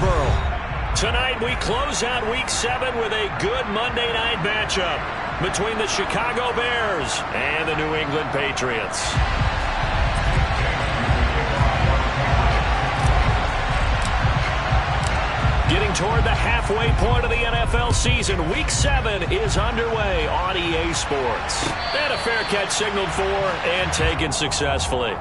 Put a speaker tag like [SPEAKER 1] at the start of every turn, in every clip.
[SPEAKER 1] Foxborough.
[SPEAKER 2] Tonight we close out Week 7 with a good Monday night matchup between the Chicago Bears and the New England Patriots. Getting toward the halfway point of the NFL season, Week 7 is underway on EA Sports. And a fair catch signaled for and taken successfully.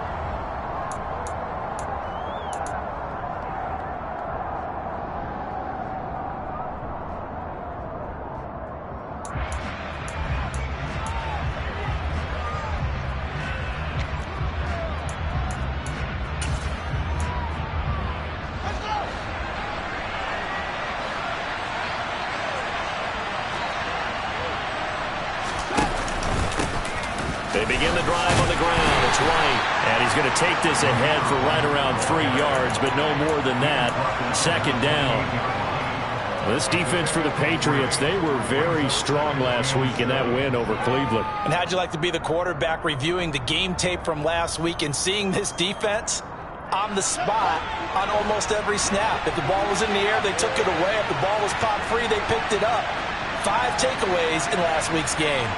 [SPEAKER 2] They begin the drive on the ground. It's White, and he's going to take this ahead for right around 3 yards, but no more than that. Second down. This defense for the Patriots, they were very strong last week in that win over Cleveland.
[SPEAKER 3] And how'd you like to be the quarterback reviewing the game tape from last week and seeing this defense on the spot on almost every snap? If the ball was in the air, they took it away. If the ball was popped free, they picked it up. 5 takeaways in last week's game.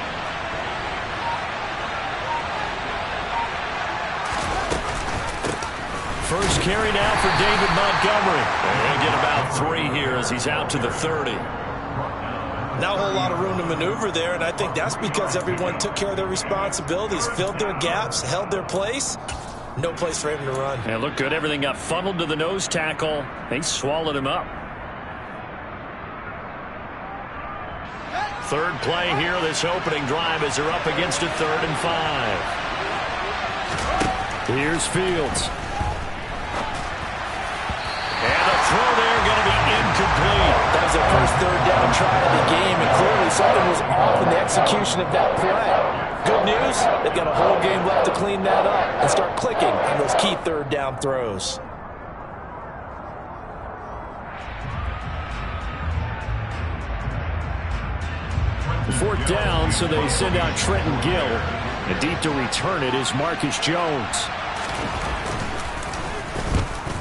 [SPEAKER 2] First carry now for David Montgomery. And he'll get about 3 here as he's out to the 30.
[SPEAKER 3] Not a whole lot of room to maneuver there, and I think that's because everyone took care of their responsibilities, filled their gaps, held their place. No place for him to run.
[SPEAKER 2] And look good. Everything got funneled to the nose tackle. They swallowed him up. Third play here, this opening drive as they're up against a 3rd and 5. Here's Fields. And the throw there going to be incomplete.
[SPEAKER 3] That was their first 3rd down try of the game, and clearly something was off in the execution of that play. Good news, they've got a whole game left to clean that up and start clicking on those key 3rd down throws.
[SPEAKER 2] Fourth down, so they send out Trenton Gill. And deep to return it is Marcus Jones.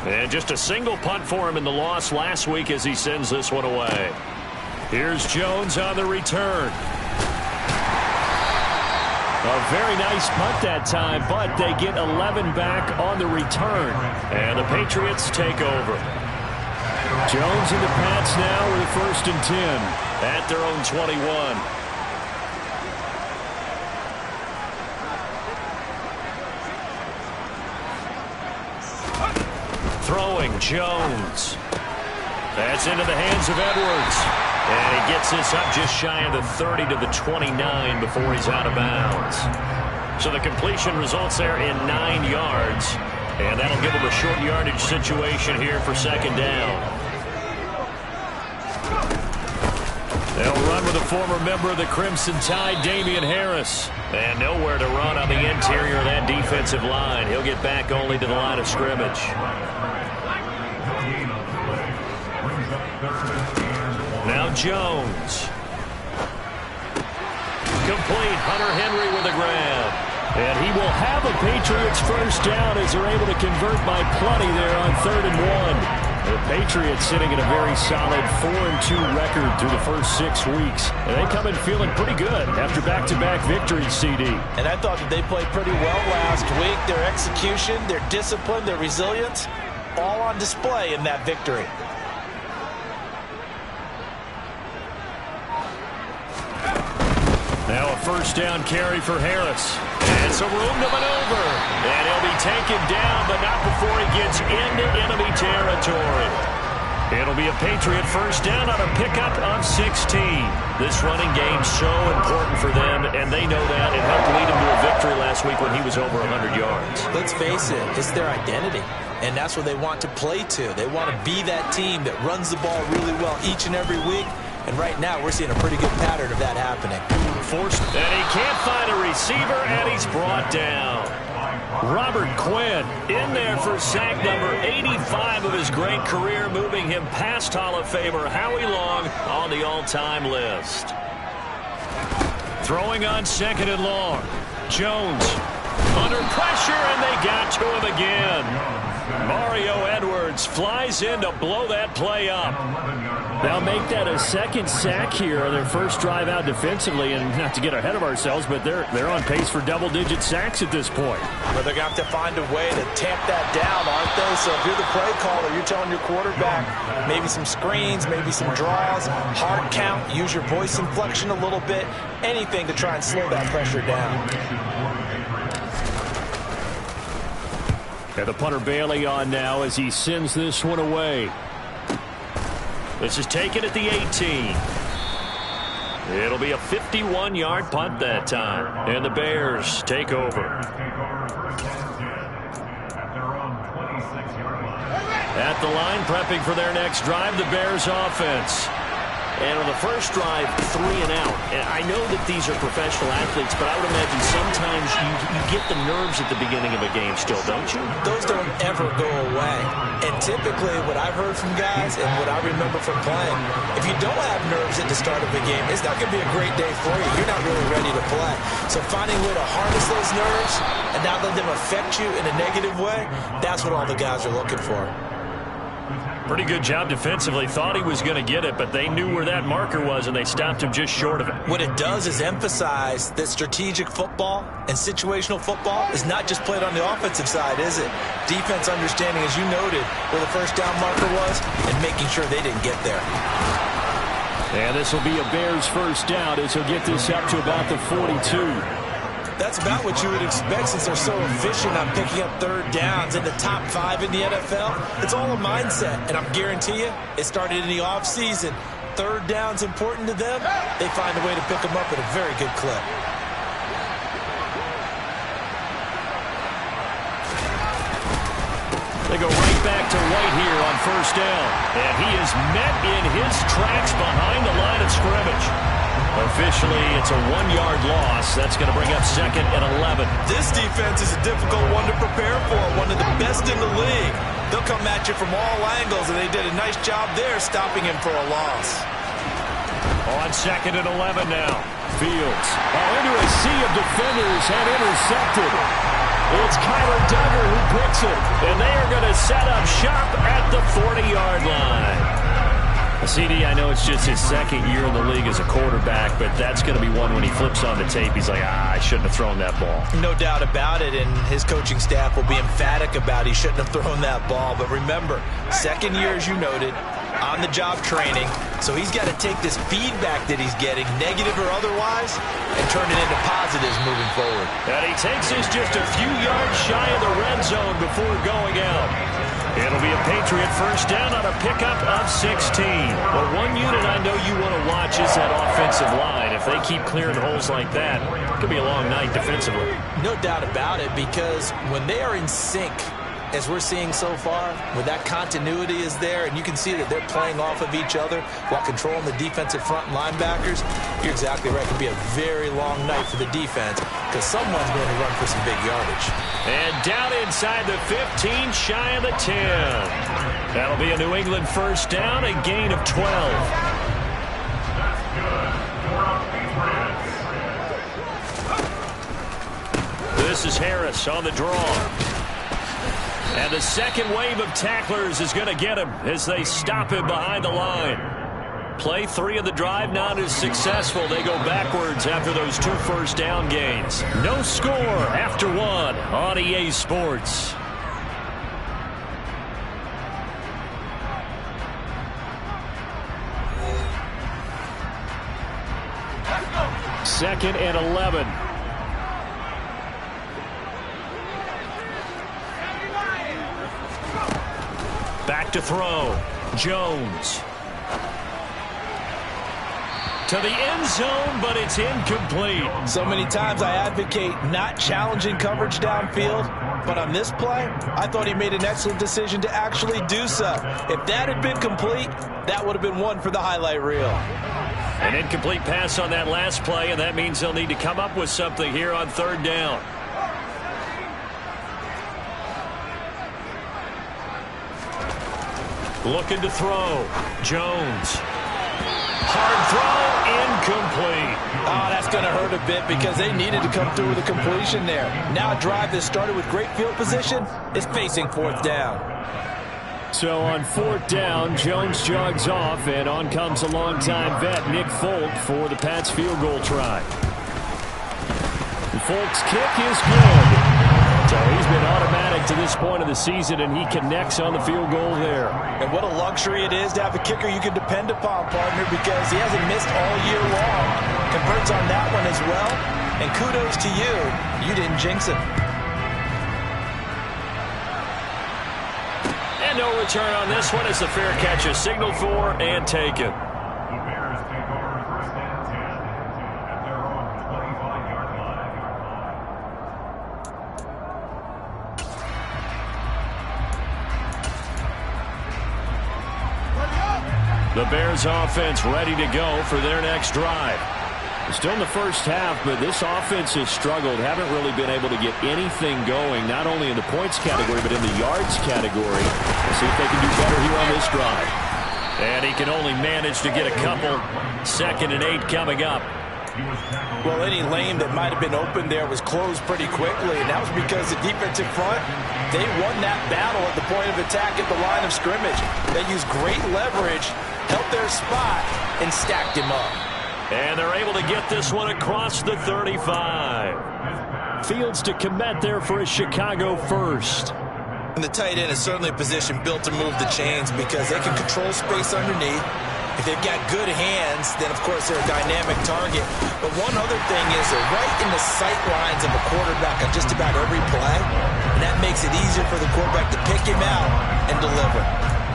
[SPEAKER 2] And just a single punt for him in the loss last week as he sends this one away. Here's Jones on the return. A very nice punt that time, but they get 11 back on the return. And the Patriots take over. Jones in the Pats now with a 1st and 10 at their own 21. Throwing Jones. That's into the hands of Edwards. And he gets this up just shy of the 30 to the 29 before he's out of bounds. So the completion results there in 9 yards. And that'll give him a short yardage situation here for 2nd down. They'll run with a former member of the Crimson Tide, Damian Harris. And nowhere to run on the interior of that defensive line. He'll get back only to the line of scrimmage. Now Jones. Complete. Hunter Henry with a grab. And he will have a Patriots 1st down as they're able to convert by plenty there on 3rd and 1. The Patriots sitting at a very solid 4-2 record through the first 6 weeks. And they come in feeling pretty good after back-to-back victories, CD.
[SPEAKER 3] And I thought that they played pretty well last week. Their execution, their discipline, their resilience, all on display in that victory.
[SPEAKER 2] Now a 1st down carry for Harris. And some room to maneuver. And he'll be taken down, but not before he gets into enemy territory. It'll be a Patriot 1st down on a pickup of 16. This running game's so important for them, and they know that. It helped lead him to a victory last week when he was over 100 yards.
[SPEAKER 3] Let's face it, it's their identity. And that's what they want to play to. They want to be that team that runs the ball really well each and every week. And right now, we're seeing a pretty good pattern of that happening.
[SPEAKER 2] Forced, and he can't find a receiver, and he's brought down. Robert Quinn in there for sack number 85 of his great career, moving him past Hall of Famer Howie Long on the all-time list. Throwing on 2nd and long. Jones under pressure, and they got to him again. Mario Edwards flies in to blow that play up. They'll make that a second sack here on their first drive out defensively, and not to get ahead of ourselves, but they're on pace for double-digit sacks at this point.
[SPEAKER 3] But they're going to have to find a way to tamp that down, aren't they? So if you're the play caller, you're telling your quarterback maybe some screens, maybe some draws, hard count, use your voice inflection a little bit, anything to try and slow that pressure down.
[SPEAKER 2] And the punter Bailey on now as he sends this one away. This is taken at the 18. It'll be a 51-yard punt that time. And the Bears take over. At the line, prepping for their next drive, the Bears offense. And on the first drive, 3 and out. And I know that these are professional athletes, but I would imagine sometimes you get the nerves at the beginning of a game still, don't you?
[SPEAKER 3] Those don't ever go away. And typically what I've heard from guys and what I remember from playing, if you don't have nerves at the start of a game, it's not going to be a great day for you. You're not really ready to play. So finding a way to harness those nerves and not let them affect you in a negative way, that's what all the guys are looking for.
[SPEAKER 2] Pretty good job defensively. Thought he was going to get it, but they knew where that marker was, and they stopped him just short of it.
[SPEAKER 3] What it does is emphasize that strategic football and situational football is not just played on the offensive side, is it? Defense understanding, as you noted, where the first down marker was and making sure they didn't get there.
[SPEAKER 2] And this will be a Bears first down as he'll get this up to about the 42.
[SPEAKER 3] That's about what you would expect since they're so efficient on picking up third downs in the top 5 in the NFL. It's all a mindset, and I guarantee you it started in the offseason. Third down's important to them. They find a way to pick them up at a very good clip.
[SPEAKER 2] They go right back to White here on first down. And he is met in his tracks behind the line of scrimmage. Officially, it's a 1-yard loss. That's going to bring up 2nd and 11.
[SPEAKER 3] This defense is a difficult one to prepare for, one of the best in the league. They'll come at you from all angles, and they did a nice job there stopping him for a loss.
[SPEAKER 2] On 2nd and 11 now. Fields into a sea of defenders and intercepted. It's Kyler Duggar who picks it, and they are going to set up shop at the 40-yard line. CD, I know it's just his second year in the league as a quarterback, but that's going to be one when he flips on the tape. He's like, I shouldn't have thrown that ball.
[SPEAKER 3] No doubt about it, and his coaching staff will be emphatic about he shouldn't have thrown that ball. But remember, second year, as you noted, on-the-job training, so he's got to take this feedback that he's getting, negative or otherwise, and turn it into positives moving forward.
[SPEAKER 2] And he takes us just a few yards shy of the red zone before going out. It'll be a Patriot first down on a pickup of 16. Well, one unit I know you want to watch is that offensive line. If they keep clearing holes like that, it could be a long night defensively.
[SPEAKER 3] No doubt about it, because when they are in sync, as we're seeing so far, when that continuity is there, and you can see that they're playing off of each other while controlling the defensive front linebackers, you're exactly right. It can be a very long night for the defense because someone's going to run for some big yardage.
[SPEAKER 2] And down inside the 15, shy of the 10. That'll be a New England first down, a gain of 12. This is Harris on the draw. And the second wave of tacklers is going to get him as they stop him behind the line. Play 3 of the drive not as successful. They go backwards after those 2 first down gains. No score after 1 on EA Sports. Second and 11. Back to throw. Jones. To the end zone, but it's incomplete.
[SPEAKER 3] So many times I advocate not challenging coverage downfield, but on this play, I thought he made an excellent decision to actually do so. If that had been complete, that would have been one for the highlight reel.
[SPEAKER 2] An incomplete pass on that last play, and that means they'll need to come up with something here on third down. Looking to throw. Jones. Hard throw incomplete.
[SPEAKER 3] Oh, that's going to hurt a bit because they needed to come through with a completion there. Now a drive that started with great field position is facing fourth down.
[SPEAKER 2] So on fourth down, Jones jogs off, and on comes a longtime vet, Nick Folk, for the Pats field goal try. Folk's kick is good. So he's been automatic to this point of the season, and he connects on the field goal there.
[SPEAKER 3] And what a luxury it is to have a kicker you can depend upon, partner, because he hasn't missed all year long. Converts on that one as well. And kudos to you. You didn't jinx it.
[SPEAKER 2] And no return on this one as the fair catch is signaled for and taken. The Bears offense ready to go for their next drive. Still in the first half, but this offense has struggled. Haven't really been able to get anything going, not only in the points category, but in the yards category. We'll see if they can do better here on this drive. And he can only manage to get a couple. 2nd and 8 coming up.
[SPEAKER 3] Well, any lane that might have been open there was closed pretty quickly, and that was because the defensive front, they won that battle at the point of attack at the line of scrimmage. They used great leverage, held their spot, and stacked him up.
[SPEAKER 2] And they're able to get this one across the 35. Fields to commit there for a Chicago first.
[SPEAKER 3] And the tight end is certainly a position built to move the chains because they can control space underneath. If they've got good hands, then, of course, they're a dynamic target. But one other thing is they're right in the sight lines of a quarterback on just about every play, and that makes it easier for the quarterback to pick him out and deliver.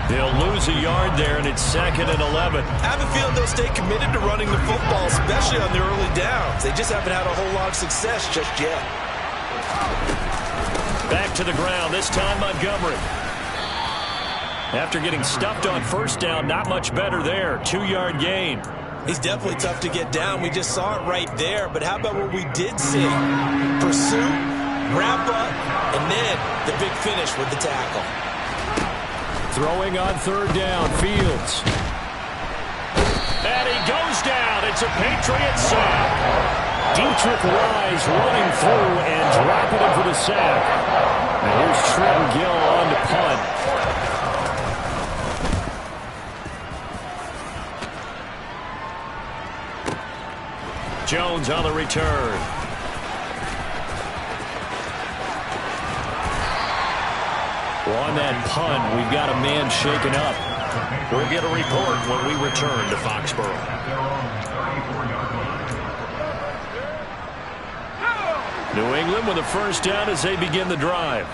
[SPEAKER 2] They'll lose a yard there, and it's 2nd and 11.
[SPEAKER 3] I have a feeling they'll stay committed to running the football, especially on the early downs. They just haven't had a whole lot of success just yet.
[SPEAKER 2] Back to the ground, this time Montgomery. After getting stuffed on first down, not much better there. 2-yard gain.
[SPEAKER 3] He's definitely tough to get down. We just saw it right there. But how about what we did see? Pursuit, wrap up, and then the big finish with the tackle.
[SPEAKER 2] Throwing on 3rd down, Fields. And he goes down. It's a Patriot sack. Dietrich Wise running through and dropping him for the sack. And here's Trenton Gill on the punt. Jones on the return. Well, on that punt, we've got a man shaken up. We'll get a report when we return to Foxborough. New England with a first down as they begin the drive.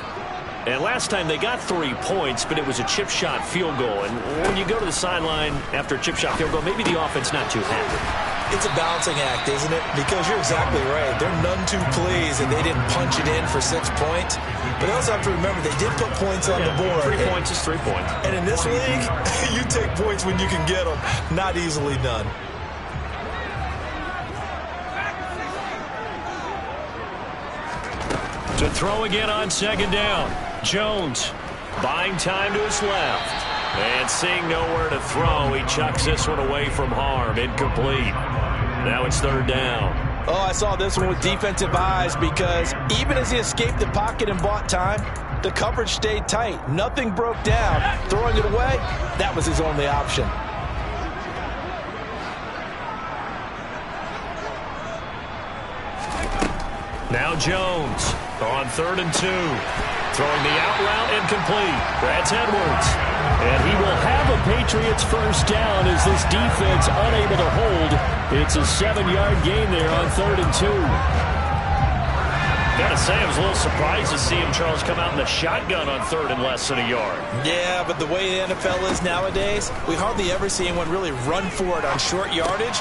[SPEAKER 2] And last time they got 3 points, but it was a chip shot field goal. And when you go to the sideline after a chip shot field goal, maybe the offense not too happy.
[SPEAKER 3] It's a balancing act, isn't it? Because you're exactly right. They're none too pleased that they didn't punch it in for 6 points. But they also have to remember they did put points on the board.
[SPEAKER 2] 3 points is 3 points.
[SPEAKER 3] And in this league, you take points when you can get them. Not easily done.
[SPEAKER 2] To throw again on 2nd down. Jones buying time to his left. And seeing nowhere to throw, he chucks this one away from harm. Incomplete. Now it's 3rd down.
[SPEAKER 3] Oh, I saw this one with defensive eyes because even as he escaped the pocket and bought time, the coverage stayed tight. Nothing broke down. Throwing it away, that was his only option.
[SPEAKER 2] Now Jones on 3rd and 2. Throwing the out route incomplete. That's Edwards. And he will have a Patriots first down as this defense unable to hold. It's a 7-yard gain there on 3rd and 2. Gotta say, I was a little surprised to see him, Charles, come out in the shotgun on 3rd and less than a yard.
[SPEAKER 3] Yeah, but the way the NFL is nowadays, we hardly ever see anyone really run for it on short yardage.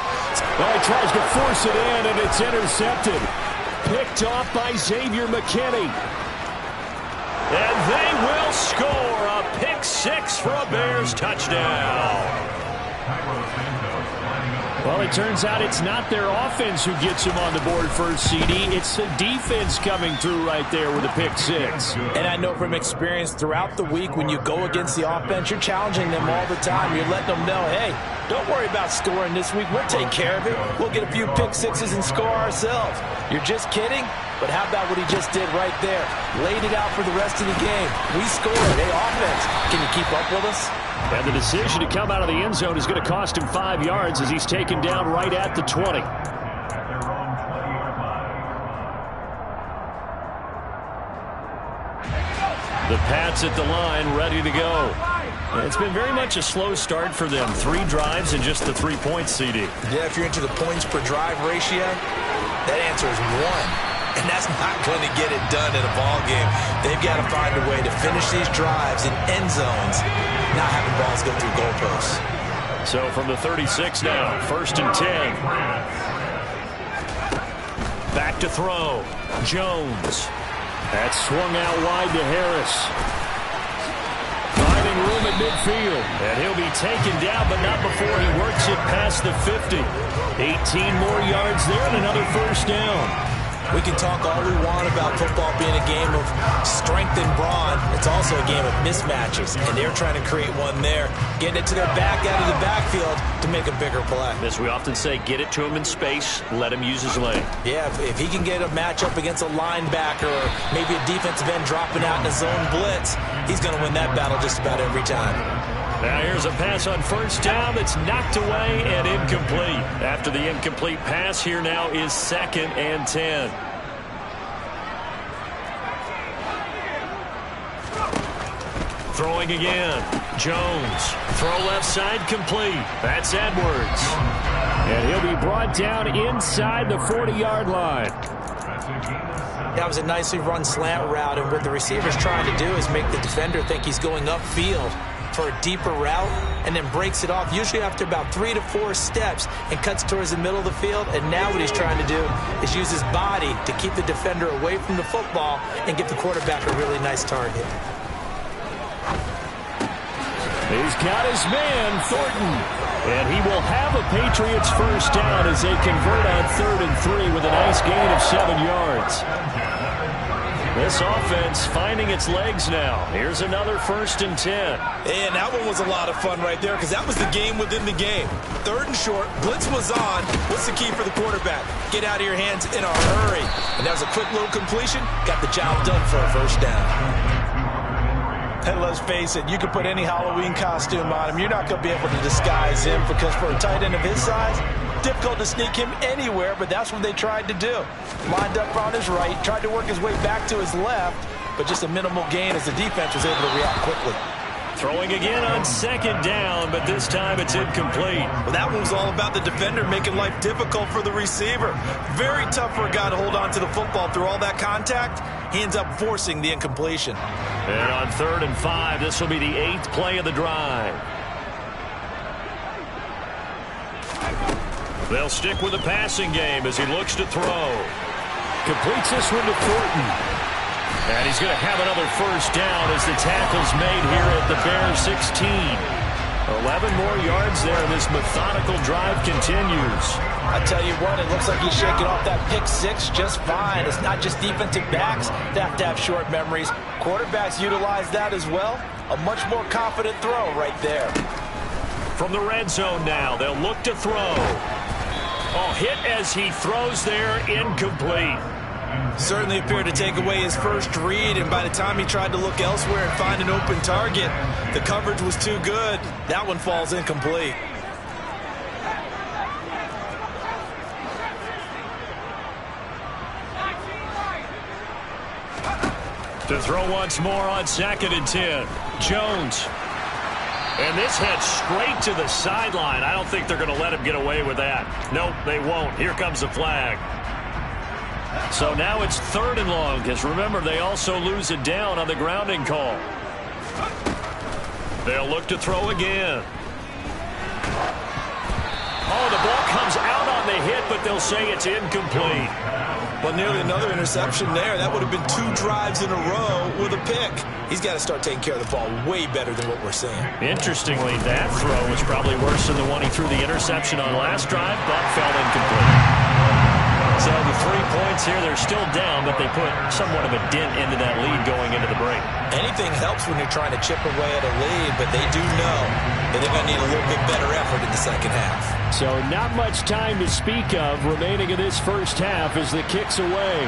[SPEAKER 2] Well, he tries to force it in, and it's intercepted. Picked off by Xavier McKinney. And they will score a pick 6 for a Bears touchdown. Well, it turns out it's not their offense who gets them on the board first, CD. It's the defense coming through right there with a pick six.
[SPEAKER 3] And I know from experience throughout the week, when you go against the offense, you're challenging them all the time. You're letting them know, hey, don't worry about scoring this week. We'll take care of it. We'll get a few pick sixes and score ourselves. You're just kidding? But how about what he just did right there? Laid it out for the rest of the game. We scored. Hey, offense, can you keep up with us?
[SPEAKER 2] And the decision to come out of the end zone is going to cost him 5 yards as he's taken down right at the 20. The Pats at the line, ready to go. It's been very much a slow start for them. 3 drives and just the 3 points, CD.
[SPEAKER 3] Yeah, if you're into the points per drive ratio, that answer is 1. And that's not going to get it done in a ball game. They've got to find a way to finish these drives in end zones, not having balls go through goalposts.
[SPEAKER 2] So from the 36 now, 1st and 10. Back to throw. Jones. That's swung out wide to Harris. Finding room at midfield. And he'll be taken down, but not before he works it past the 50. 18 more yards there and another first down.
[SPEAKER 3] We can talk all we want about football being a game of strength and brawn. It's also a game of mismatches, and they're trying to create one there, getting it to their back out of the backfield to make a bigger play.
[SPEAKER 2] As we often say, get it to him in space, let him use his leg.
[SPEAKER 3] Yeah, if he can get a matchup against a linebacker or maybe a defensive end dropping out in a zone blitz, he's going to win that battle just about every time.
[SPEAKER 2] Now here's a pass on first down that's knocked away and incomplete. After the incomplete pass, here now is 2nd and 10. Throwing again. Jones. Throw left side complete. That's Edwards. And he'll be brought down inside the 40-yard line.
[SPEAKER 3] That was a nicely run slant route, and what the receiver's trying to do is make the defender think he's going upfield for a deeper route, and then breaks it off, usually after about 3 to 4 steps, and cuts towards the middle of the field. And now what he's trying to do is use his body to keep the defender away from the football and give the quarterback a really nice target.
[SPEAKER 2] He's got his man, Thornton. And he will have a Patriots first down as they convert on 3rd and 3 with a nice gain of 7 yards. This offense finding its legs now. Here's another 1st and 10.
[SPEAKER 3] And that one was a lot of fun right there because that was the game within the game. 3rd and short, blitz was on. What's the key for the quarterback? Get out of your hands in a hurry. And that was a quick little completion. Got the job done for a first down. And let's face it, you can put any Halloween costume on him. You're not going to be able to disguise him because for a tight end of his size, difficult to sneak him anywhere, but that's what they tried to do. Lined up on his right, tried to work his way back to his left, but just a minimal gain as the defense was able to react quickly.
[SPEAKER 2] Throwing again on 2nd down, but this time it's incomplete.
[SPEAKER 3] Well, that one was all about the defender making life difficult for the receiver. Very tough for a guy to hold on to the football through all that contact. He ends up forcing the incompletion.
[SPEAKER 2] And on 3rd and 5, this will be the 8th play of the drive. They'll stick with the passing game as he looks to throw. Completes this one to Thornton. And he's going to have another first down as the tackle's made here at the Bears 16. 11 more yards there, and this methodical drive continues.
[SPEAKER 3] I tell you what, it looks like he's shaking off that pick six just fine. It's not just defensive backs that have to have short memories. Quarterbacks utilize that as well. A much more confident throw right there.
[SPEAKER 2] From the red zone now, they'll look to throw. Oh, hit as he throws there, incomplete.
[SPEAKER 3] Certainly appeared to take away his first read, and by the time he tried to look elsewhere and find an open target, the coverage was too good. That one falls incomplete.
[SPEAKER 2] To throw once more on 2nd and 10. Jones. And this heads straight to the sideline. I don't think they're going to let him get away with that. Nope, they won't. Here comes the flag. So now it's 3rd and long, because remember, they also lose it down on the grounding call. They'll look to throw again. Oh, the ball comes out on the hit, but they'll say it's incomplete.
[SPEAKER 3] Well, nearly another interception there. That would have been 2 drives in a row with a pick. He's got to start taking care of the ball way better than what we're seeing.
[SPEAKER 2] Interestingly, that throw was probably worse than the one he threw the interception on last drive. That fell incomplete. So the 3 points here, they're still down, but they put somewhat of a dent into that lead going into the break.
[SPEAKER 3] Anything helps when you're trying to chip away at a lead, but they do know that they're going to need a little bit better effort in the second half.
[SPEAKER 1] So not much time to speak of remaining in this first half as the kick's away.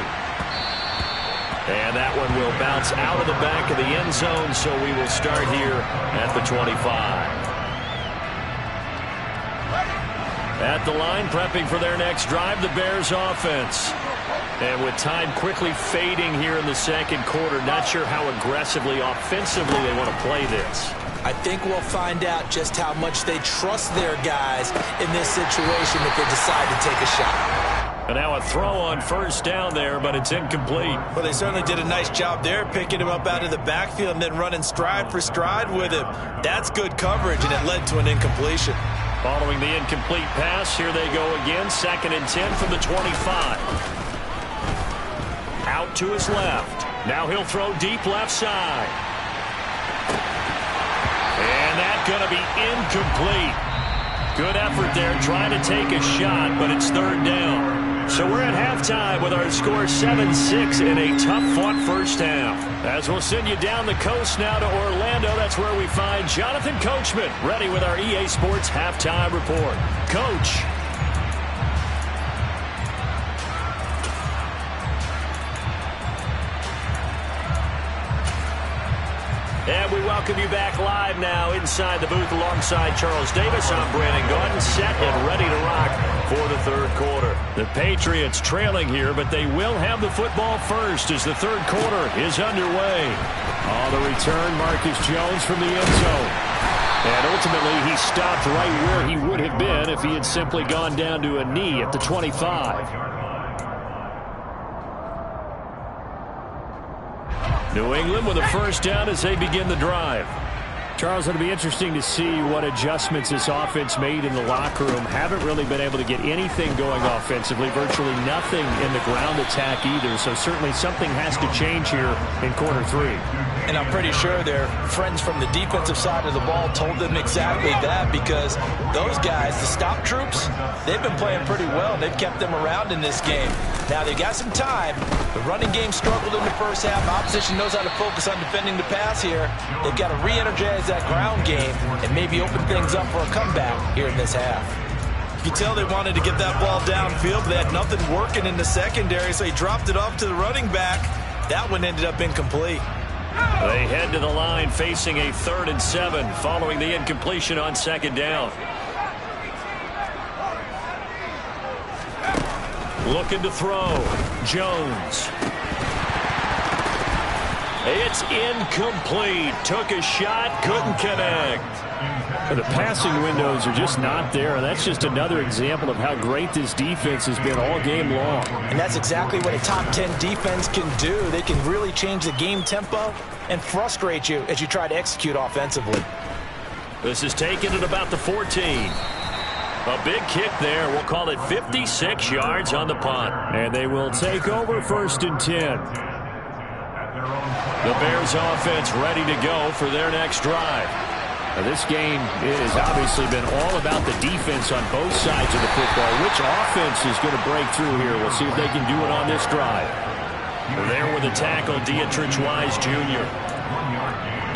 [SPEAKER 2] And that one will bounce out of the back of the end zone, so we will start here at the 25. At the line, prepping for their next drive, the Bears offense. And with time quickly fading here in the second quarter, not sure how aggressively, offensively they want to play this.
[SPEAKER 3] I think we'll find out just how much they trust their guys in this situation if they decide to take a shot.
[SPEAKER 2] And now a throw on first down there, but it's incomplete.
[SPEAKER 3] Well, they certainly did a nice job there, picking him up out of the backfield and then running stride for stride with him. That's good coverage, and it led to an incompletion.
[SPEAKER 2] Following the incomplete pass, here they go again. 2nd and 10 from the 25. Out to his left. Now he'll throw deep left side. And that's going to be incomplete. Good effort there trying to take a shot, but it's 3rd down. So we're at halftime with our score 7-6 in a tough-fought first half. As we'll send you down the coast now to Orlando, that's where we find Jonathan Coachman ready with our EA Sports halftime report. Coach. And we welcome you back live now inside the booth alongside Charles Davis. I'm Brandon Gordon, set and ready to rock for the 3rd quarter. The Patriots trailing here, but they will have the football first as the 3rd quarter is underway.
[SPEAKER 1] On the return, Marcus Jones from the end zone.
[SPEAKER 2] And ultimately, he stopped right where he would have been if he had simply gone down to a knee at the 25. New England with a first down as they begin the drive.
[SPEAKER 1] Charles, it'll be interesting to see what adjustments this offense made in the locker room. Haven't really been able to get anything going offensively, virtually nothing in the ground attack either. So certainly something has to change here in quarter 3.
[SPEAKER 3] And I'm pretty sure their friends from the defensive side of the ball told them exactly that, because those guys, the stop troops, they've been playing pretty well. They've kept them around in this game. Now, they've got some time. The running game struggled in the first half. Opposition knows how to focus on defending the pass here. They've got to re-energize that ground game and maybe open things up for a comeback here in this half. You can tell they wanted to get that ball downfield, but they had nothing working in the secondary, so he dropped it off to the running back. That one ended up incomplete.
[SPEAKER 2] They head to the line facing a 3rd and 7 following the incompletion on 2nd down. Looking to throw. Jones. It's incomplete. Took a shot, couldn't connect.
[SPEAKER 1] The passing windows are just not there. That's just another example of how great this defense has been all game long.
[SPEAKER 3] And that's exactly what a top 10 defense can do. They can really change the game tempo and frustrate you as you try to execute offensively.
[SPEAKER 2] This is taken at about the 14. A big kick there. We'll call it 56 yards on the punt.
[SPEAKER 1] And they will take over 1st and 10.
[SPEAKER 2] The Bears offense ready to go for their next drive.
[SPEAKER 1] Now, this game has obviously been all about the defense on both sides of the football. Which offense is going to break through here? We'll see if they can do it on this drive.
[SPEAKER 2] There with the tackle, Dietrich Wise Jr.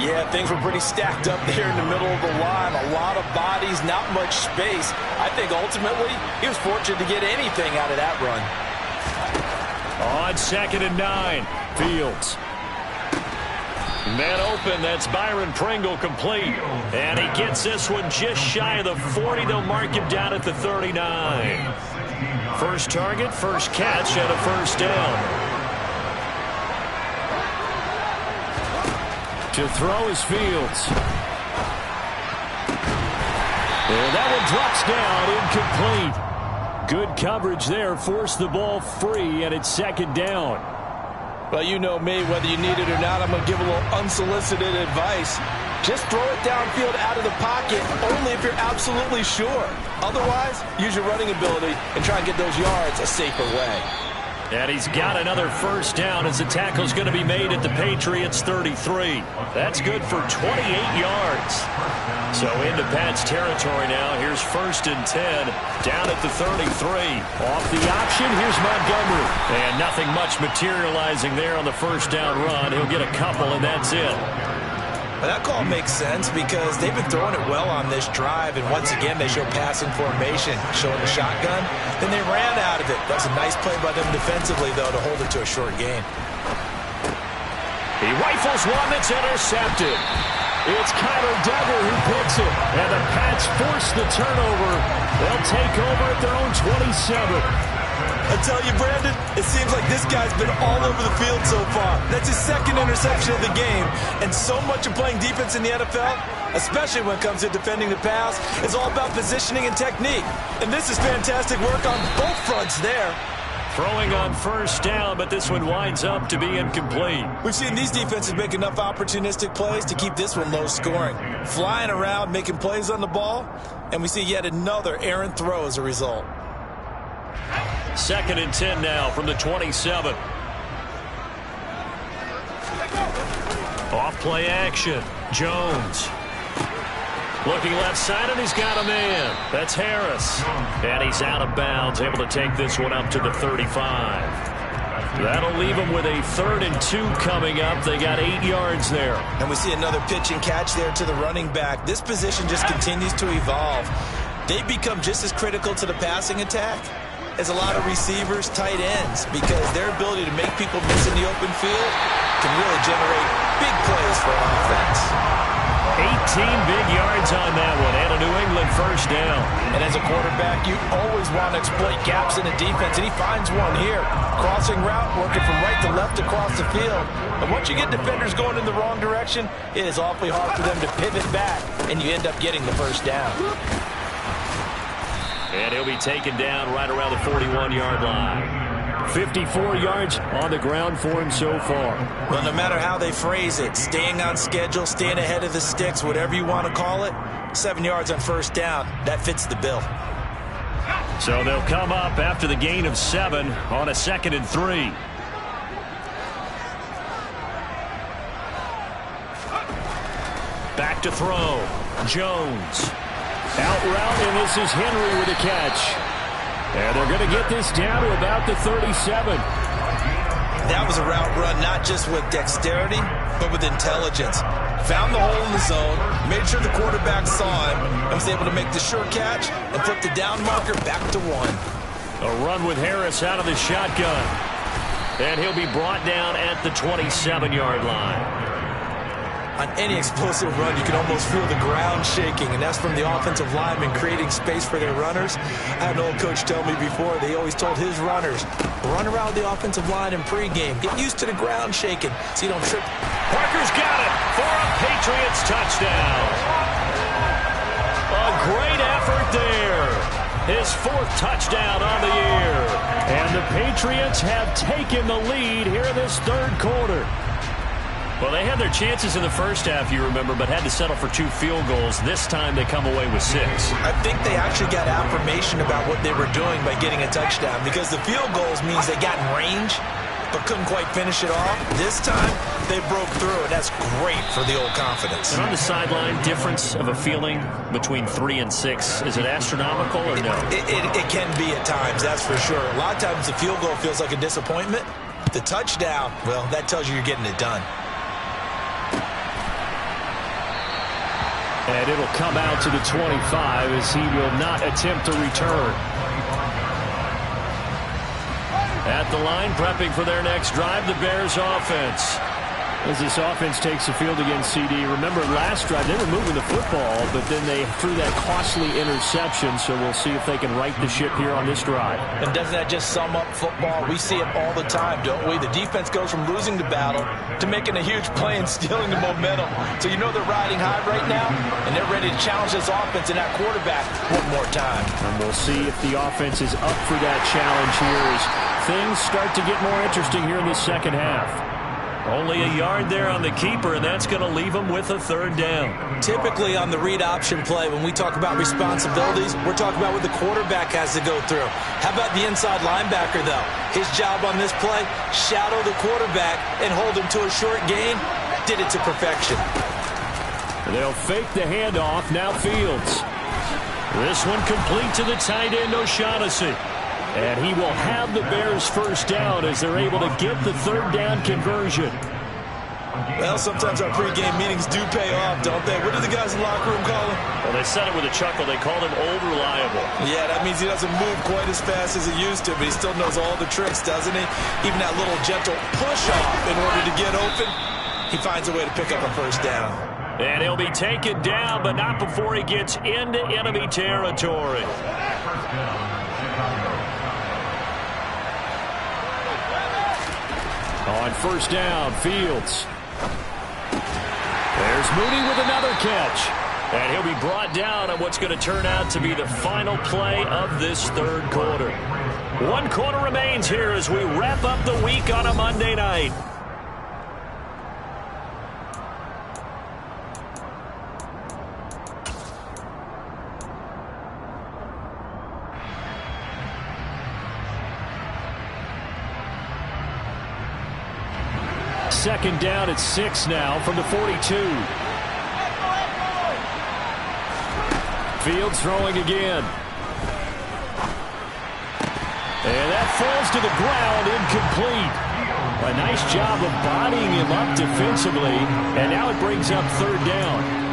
[SPEAKER 3] Yeah, things were pretty stacked up there in the middle of the line. A lot of bodies, not much space. I think ultimately he was fortunate to get anything out of that run.
[SPEAKER 2] On 2nd and 9, Fields. Man open, that's Byron Pringle complete. And he gets this one just shy of the 40. They'll mark him down at the 39. First target, first catch, and a first down.
[SPEAKER 1] To throw is Fields.
[SPEAKER 2] And that one drops down, incomplete.
[SPEAKER 1] Good coverage there, forced the ball free, and it's 2nd down.
[SPEAKER 3] Well, you know me, whether you need it or not, I'm going to give a little unsolicited advice. Just throw it downfield out of the pocket, only if you're absolutely sure. Otherwise, use your running ability and try and get those yards a safer way.
[SPEAKER 2] And he's got another first down as the tackle's going to be made at the Patriots' 33. That's good for 28 yards. So into Pat's territory now. Here's 1st and 10 down at the 33.
[SPEAKER 1] Off the option, here's Montgomery.
[SPEAKER 2] And nothing much materializing there on the first down run. He'll get a couple, and that's it.
[SPEAKER 3] That call makes sense because they've been throwing it well on this drive, and once again they show passing formation, showing the shotgun. Then they ran out of it. That's a nice play by them defensively, though, to hold it to a short gain.
[SPEAKER 2] He rifles one that's intercepted.
[SPEAKER 1] It's Kyler Duggar who picks it, and the Pats force the turnover. They'll take over at their own 27.
[SPEAKER 3] I tell you, Brandon, it seems like this guy's been all over the field so far. That's his 2nd interception of the game. And so much of playing defense in the NFL, especially when it comes to defending the pass, is all about positioning and technique. And this is fantastic work on both fronts there.
[SPEAKER 2] Throwing on first down, but this one winds up to be incomplete.
[SPEAKER 3] We've seen these defenses make enough opportunistic plays to keep this one low scoring. Flying around, making plays on the ball, and we see yet another errant throw as a result.
[SPEAKER 2] 2nd and 10 now from the 27. Off play action. Jones. Looking left side, and he's got a man. That's Harris. And he's out of bounds, able to take this one up to the 35. That'll leave them with a 3rd and 2 coming up. They got 8 yards there.
[SPEAKER 3] And we see another pitch and catch there to the running back. This position just continues to evolve. They become just as critical to the passing attack as a lot of receivers, tight ends, because their ability to make people miss in the open field can really generate big plays for an offense.
[SPEAKER 2] 18 big yards on that one, and a New England first down.
[SPEAKER 3] And as a quarterback, you always want to exploit gaps in the defense, and he finds one here. Crossing route, working from right to left across the field. And once you get defenders going in the wrong direction, it is awfully hard for them to pivot back, and you end up getting the first down.
[SPEAKER 2] And he'll be taken down right around the 41-yard line.
[SPEAKER 1] 54 yards on the ground for him so far.
[SPEAKER 3] Well, no matter how they phrase it, staying on schedule, staying ahead of the sticks, whatever you want to call it, 7 yards on first down, that fits the bill.
[SPEAKER 2] So they'll come up after the gain of 7 on a 2nd and 3. Back to throw. Jones.
[SPEAKER 1] Out route, and this is Henry with a catch. And they're going to get this down to about the 37.
[SPEAKER 3] That was a route run not just with dexterity, but with intelligence. Found the hole in the zone, made sure the quarterback saw him, and was able to make the sure catch and flip the down marker back to 1.
[SPEAKER 2] A run with Harris out of the shotgun. And he'll be brought down at the 27-yard line.
[SPEAKER 3] On any explosive run, you can almost feel the ground shaking, and that's from the offensive linemen creating space for their runners. I had an old coach tell me before, they always told his runners, run around the offensive line in pregame. Get used to the ground shaking so you don't trip.
[SPEAKER 2] Parker's got it for a Patriots touchdown. A great effort there. His 4th touchdown on the year.
[SPEAKER 1] And the Patriots have taken the lead here in this 3rd quarter.
[SPEAKER 2] Well, they had their chances in the first half, you remember, but had to settle for 2 field goals. This time they come away with 6.
[SPEAKER 3] I think they actually got affirmation about what they were doing by getting a touchdown, because the field goals means they got in range but couldn't quite finish it off. This time they broke through, and that's great for the old confidence.
[SPEAKER 2] And on the sideline, difference of a feeling between 3 and 6, is it astronomical or no?
[SPEAKER 3] It can be at times, that's for sure. A lot of times the field goal feels like a disappointment. The touchdown, well, that tells you you're getting it done.
[SPEAKER 1] And it'll come out to the 25 as he will not attempt to return.
[SPEAKER 2] At the line, prepping for their next drive, the Bears offense.
[SPEAKER 1] As this offense takes the field against CD, remember last drive they were moving the football, but then they threw that costly interception, so we'll see if they can right the ship here on this drive.
[SPEAKER 3] And doesn't that just sum up football? We see it all the time, don't we? The defense goes from losing the battle to making a huge play and stealing the momentum. So you know they're riding high right now, and they're ready to challenge this offense and that quarterback one more time.
[SPEAKER 1] And we'll see if the offense is up for that challenge here as things start to get more interesting here in the second half.
[SPEAKER 2] Only a yard there on the keeper, and that's going to leave him with a third down.
[SPEAKER 3] Typically on the read option play, when we talk about responsibilities, we're talking about what the quarterback has to go through. How about the inside linebacker, though? His job on this play, shadow the quarterback and hold him to a short gain. Did it to perfection.
[SPEAKER 1] They'll fake the handoff. Now Fields.
[SPEAKER 2] This one complete to the tight end, O'Shaughnessy.
[SPEAKER 1] And he will have the Bears first down as they're able to get the third down conversion.
[SPEAKER 3] Well, sometimes our pregame meetings do pay off, don't they? What do the guys in the locker room call him?
[SPEAKER 2] Well, they said it with a chuckle. They called him old reliable.
[SPEAKER 3] Yeah, that means he doesn't move quite as fast as he used to, but he still knows all the tricks, doesn't he? Even that little gentle push-off in order to get open, he finds a way to pick up a first down.
[SPEAKER 2] And he'll be taken down, but not before he gets into enemy territory.
[SPEAKER 1] On first down, Fields. There's Mooney with another catch.
[SPEAKER 2] And he'll be brought down on what's going to turn out to be the final play of this third quarter. 1 quarter remains here as we wrap up the week on a Monday night.
[SPEAKER 1] Second down at 6 now from the 42. Fields throwing again. And that falls to the ground, incomplete. A nice job of bodying him up defensively, and now it brings up third down.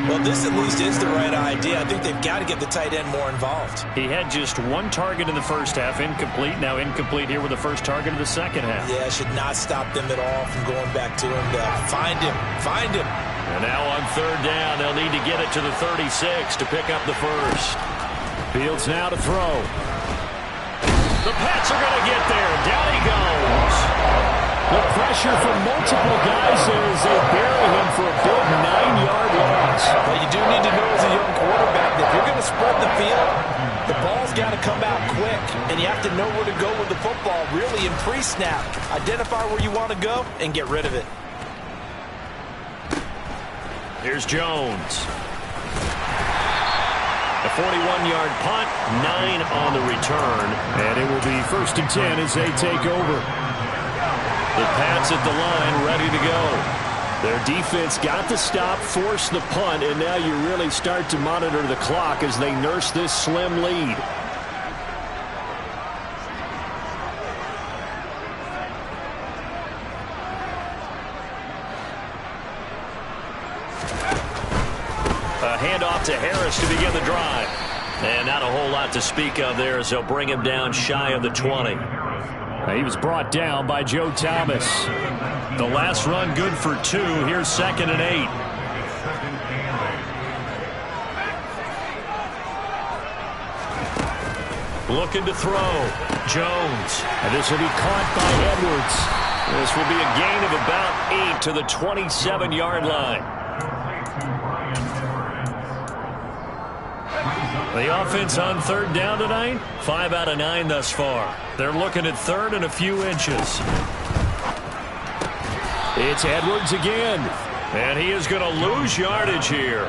[SPEAKER 3] Well, this at least is the right idea. I think they've got to get the tight end more involved.
[SPEAKER 2] He had just 1 target in the first half, incomplete. Now incomplete here with the first target of the second half.
[SPEAKER 3] Yeah, should not stop them at all from going back to him. Find him. Find him.
[SPEAKER 2] And now on third down, they'll need to get it to the 36 to pick up the first.
[SPEAKER 1] Fields now to throw.
[SPEAKER 2] The Pats are going to get there. Down he goes.
[SPEAKER 1] The pressure from multiple guys there as they bury him for a big 9-yard loss.
[SPEAKER 3] But you do need to know as a young quarterback that if you're going to spread the field, the ball's got to come out quick. And you have to know where to go with the football, really in pre-snap. Identify where you want to go and get rid of it.
[SPEAKER 2] Here's Jones. A 41-yard punt, 9 on the return.
[SPEAKER 1] And it will be 1st and 10 as they take over.
[SPEAKER 2] The Pats at the line, ready to go.
[SPEAKER 1] Their defense got the stop, forced the punt, and now you really start to monitor the clock as they nurse this slim lead.
[SPEAKER 2] A handoff to Harris to begin the drive. And not a whole lot to speak of there as they'll bring him down shy of the 20.
[SPEAKER 1] He was brought down by Joe Thomas.
[SPEAKER 2] The last run good for 2. Here's 2nd and 8. Looking to throw. Jones.
[SPEAKER 1] And this will be caught by Edwards.
[SPEAKER 2] This will be a gain of about 8 to the 27-yard line. The offense on third down tonight, 5 out of 9 thus far. They're looking at third and a few inches.
[SPEAKER 1] It's Edwards again.
[SPEAKER 2] And he is going to lose yardage here.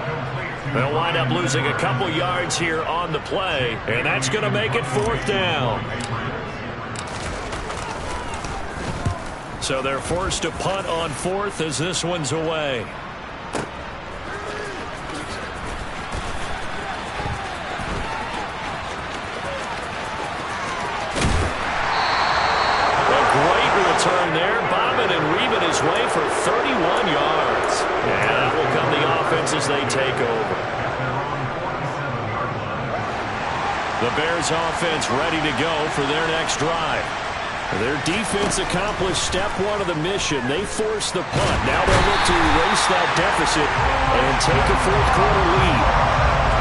[SPEAKER 2] They'll wind up losing a couple yards here on the play, and that's going to make it 4th down. So they're forced to punt on 4th as this one's away. Turn there, bobbing and weaving his way for 31 yards. And out will come the offense as they take over. The Bears offense ready to go for their next drive. Their defense accomplished step 1 of the mission. They forced the punt. Now they'll look to erase that deficit and take a 4th quarter lead.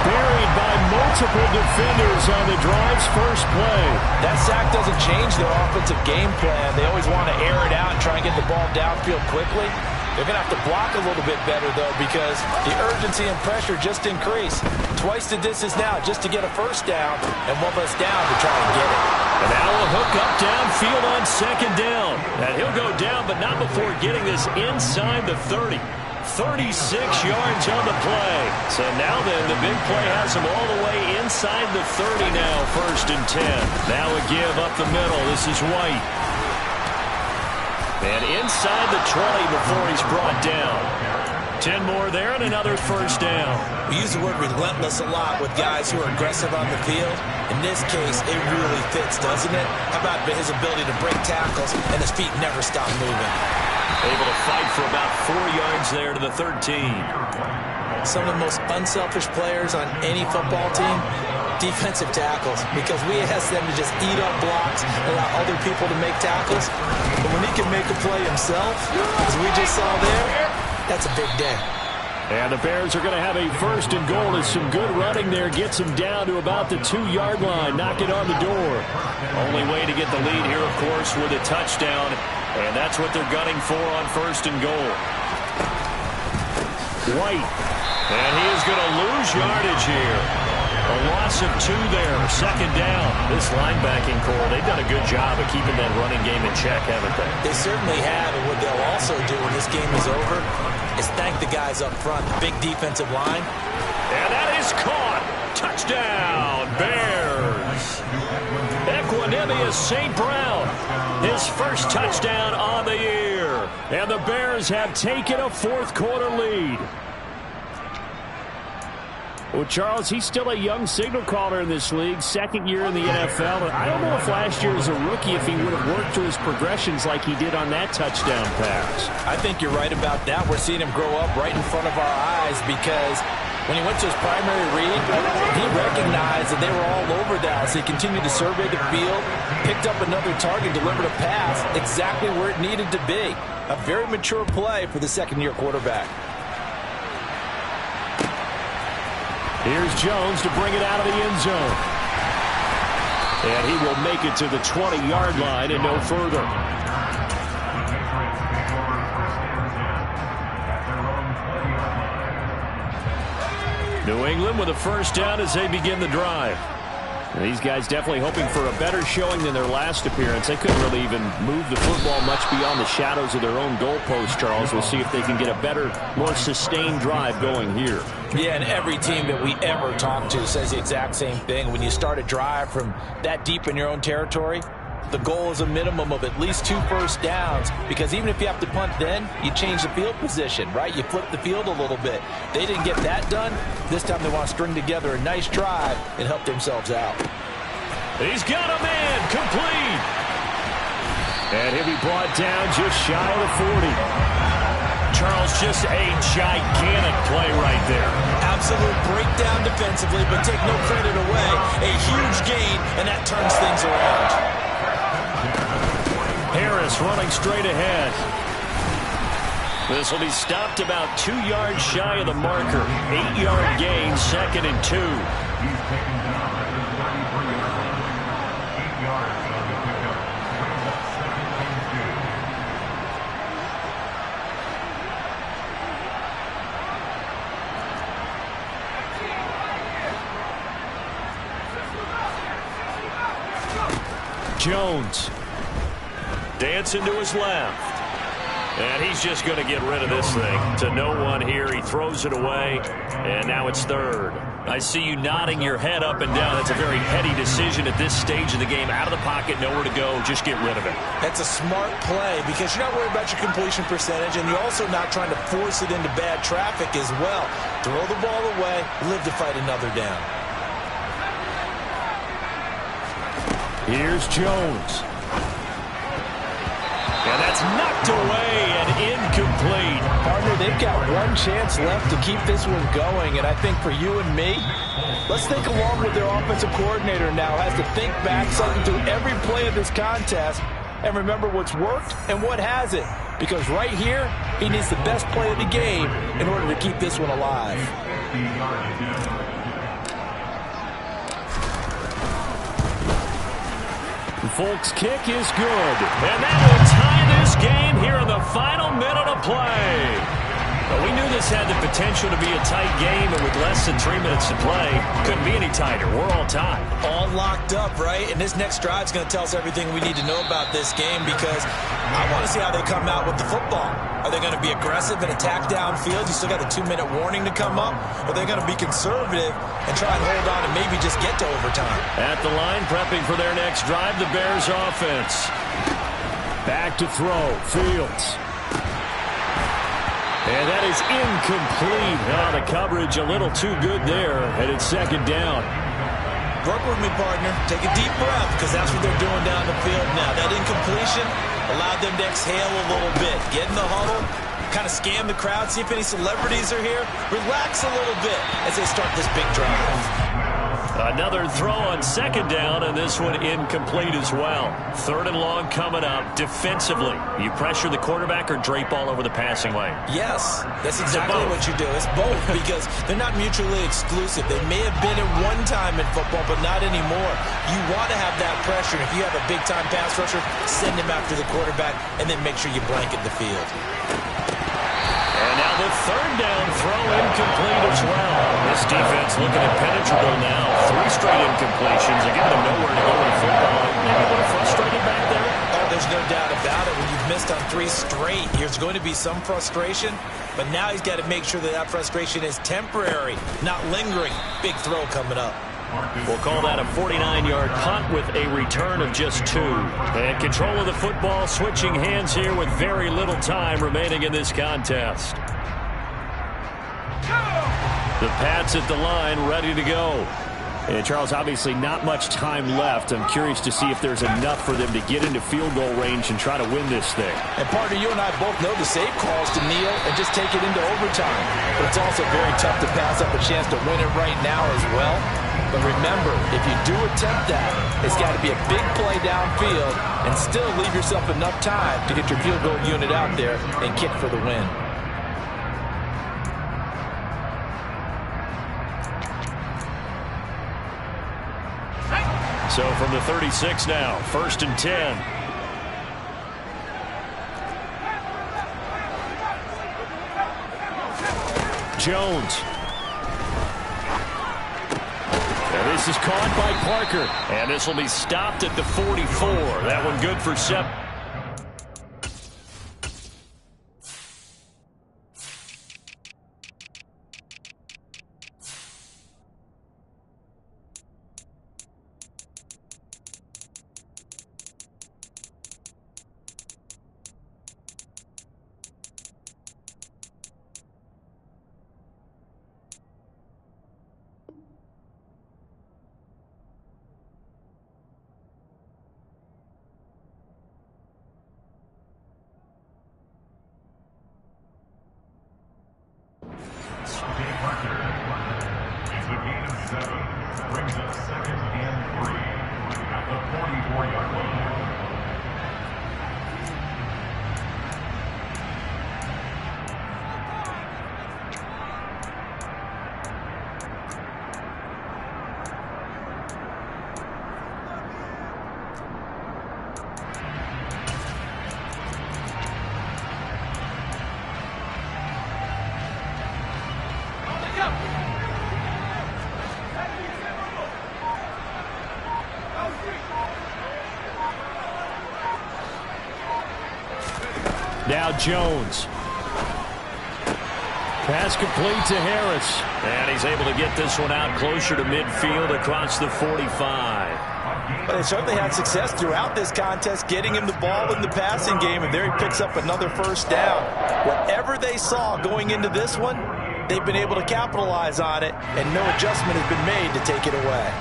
[SPEAKER 2] Buried by multiple defenders on the drive's first play.
[SPEAKER 3] That sack doesn't change their offensive game plan. They always want to air it out and try and get the ball downfield quickly. They're going to have to block a little bit better, though, because the urgency and pressure just increase. Twice the distance now just to get a first down, and one less down to try and get it.
[SPEAKER 1] And now a hook up downfield on second down. And he'll go down, but not before getting this inside the 30. 36 yards on the play. So now then, the big play has him all the way inside the 30 now, 1st and 10. Now a give up the middle. This is White. And inside the 20 before he's brought down. 10 more there and another first down.
[SPEAKER 3] We use the word relentless a lot with guys who are aggressive on the field. In this case, it really fits, doesn't it? How about his ability to break tackles and his feet never stop moving?
[SPEAKER 1] Able to fight for about 4 yards there to the 13.
[SPEAKER 3] Some of the most unselfish players on any football team, defensive tackles, because we ask them to just eat up blocks, allow other people to make tackles. But when he can make a play himself, as we just saw there, that's a big day.
[SPEAKER 1] And the Bears are going to have a 1st and goal as some good running there gets him down to about the 2-yard line. Knock it on the door. Only way to get the lead here, of course, with a touchdown. And that's what they're gunning for on 1st and goal. White. And he is going to lose yardage here. A loss of 2 there. 2nd down. This linebacking core, they've done a good job of keeping that running game in check, haven't they?
[SPEAKER 3] They certainly have. And what they'll also do when this game is over is thank the guys up front, the big defensive line.
[SPEAKER 1] And that is caught. Touchdown, Bears. Equanimous St. Brown. His first touchdown on the year. And the Bears have taken a 4th quarter lead. Well, Charles, he's still a young signal caller in this league, 2nd year in the NFL. I don't know if last year as a rookie, if he would have worked through his progressions like he did on that touchdown pass.
[SPEAKER 3] I think you're right about that. We're seeing him grow up right in front of our eyes because when he went to his primary read, he recognized that they were all over Dallas. He continued to survey the field, picked up another target, delivered a pass exactly where it needed to be. A very mature play for the 2nd-year quarterback.
[SPEAKER 1] Here's Jones to bring it out of the end zone. And he will make it to the 20-yard line and no further. New England with a first down as they begin the drive. And these guys definitely hoping for a better showing than their last appearance. They couldn't really even move the football much beyond the shadows of their own goalpost, Charles. We'll see if they can get a better, more sustained drive going here.
[SPEAKER 3] Yeah, and every team that we ever talk to says the exact same thing. When you start a drive from that deep in your own territory, the goal is a minimum of at least 2 first downs, because even if you have to punt then, you change the field position, right? You flip the field a little bit. They didn't get that done. This time they want to string together a nice drive and help themselves out.
[SPEAKER 1] He's got a man complete. And he'll be brought down just shy of the 40. Charles, just a gigantic play right there.
[SPEAKER 3] Absolute breakdown defensively, but take no credit away. A huge gain, and that turns things around.
[SPEAKER 1] Harris running straight ahead. This will be stopped about 2 yards shy of the marker. 8-yard gain, 2nd and 2. Jones. Dancing to his left. And he's just going to get rid of this thing. To no one here. He throws it away. And now it's 3rd. I see you nodding your head up and down. That's a very heady decision at this stage of the game. Out of the pocket, nowhere to go. Just get rid of it.
[SPEAKER 3] That's a smart play because you're not worried about your completion percentage, and you're also not trying to force it into bad traffic as well. Throw the ball away, live to fight another down.
[SPEAKER 1] Here's Jones. And that's knocked away and incomplete.
[SPEAKER 3] Partner, they've got one chance left to keep this one going, and I think for you and me, let's think along with their offensive coordinator now. Has to think back, something through every play of this contest, and remember what's worked and what hasn't. Because right here, he needs the best play of the game in order to keep this one alive.
[SPEAKER 1] Folk's kick is good. And that will tie
[SPEAKER 2] this game here in the final minute of play. But we knew this had the potential to be a tight game, and with less than 3 minutes to play, couldn't be any tighter. We're all tied.
[SPEAKER 3] All locked up, right? And this next drive is going to tell us everything we need to know about this game, because I want to see how they come out with the football. Are they going to be aggressive and attack downfield? You still got the 2-minute warning to come up. Or are they going to be conservative and try and hold on and maybe just get to overtime?
[SPEAKER 2] At the line, prepping for their next drive, the Bears offense.
[SPEAKER 1] Back to throw. Fields. And that is incomplete. Oh, the coverage a little too good there. And it's second down.
[SPEAKER 3] Work with me, partner. Take a deep breath, because that's what they're doing down the field now. That incompletion allowed them to exhale a little bit. Get in the huddle, kind of scan the crowd, see if any celebrities are here. Relax a little bit as they start this big drive.
[SPEAKER 2] Another throw on second down, and this one incomplete as well. 3rd and long coming up. Defensively, you pressure the quarterback or drape all over the passing lane?
[SPEAKER 3] Yes, that's exactly what you do. It's both, because they're not mutually exclusive. They may have been at one time in football, but not anymore. You want to have that pressure. If you have a big-time pass rusher, send him after the quarterback, and then make sure you blanket the field.
[SPEAKER 2] And now the 3rd down throw incomplete as well. This defense looking impenetrable now. 3 straight incompletions. Again, they know where to go with the football. Maybe a little frustrated back there.
[SPEAKER 3] Oh, there's no doubt about it. When you've missed on 3 straight, there's going to be some frustration. But now he's got to make sure that that frustration is temporary, not lingering. Big throw coming up.
[SPEAKER 2] We'll call that a 49-yard punt with a return of just 2. And control of the football, switching hands here with very little time remaining in this contest. The Pats at the line, ready to go.
[SPEAKER 1] And Charles, obviously not much time left. I'm curious to see if there's enough for them to get into field goal range and try to win this thing.
[SPEAKER 3] And partner, you and I both know the safe calls to kneel and just take it into overtime. But it's also very tough to pass up a chance to win it right now as well. But remember, if you do attempt that, it's got to be a big play downfield and still leave yourself enough time to get your field goal unit out there and kick for the win.
[SPEAKER 2] So from the 36 now, 1st and 10.
[SPEAKER 1] Jones. And this is caught by Parker.
[SPEAKER 2] And this will be stopped at the 44. That one good for 7.
[SPEAKER 1] Now Jones. Pass complete to Harris.
[SPEAKER 2] And he's able to get this one out closer to midfield across the 45.
[SPEAKER 3] But they certainly had success throughout this contest, getting him the ball in the passing game, and there he picks up another 1st down. Whatever they saw going into this one, they've been able to capitalize on it, and no adjustment has been made to take it away.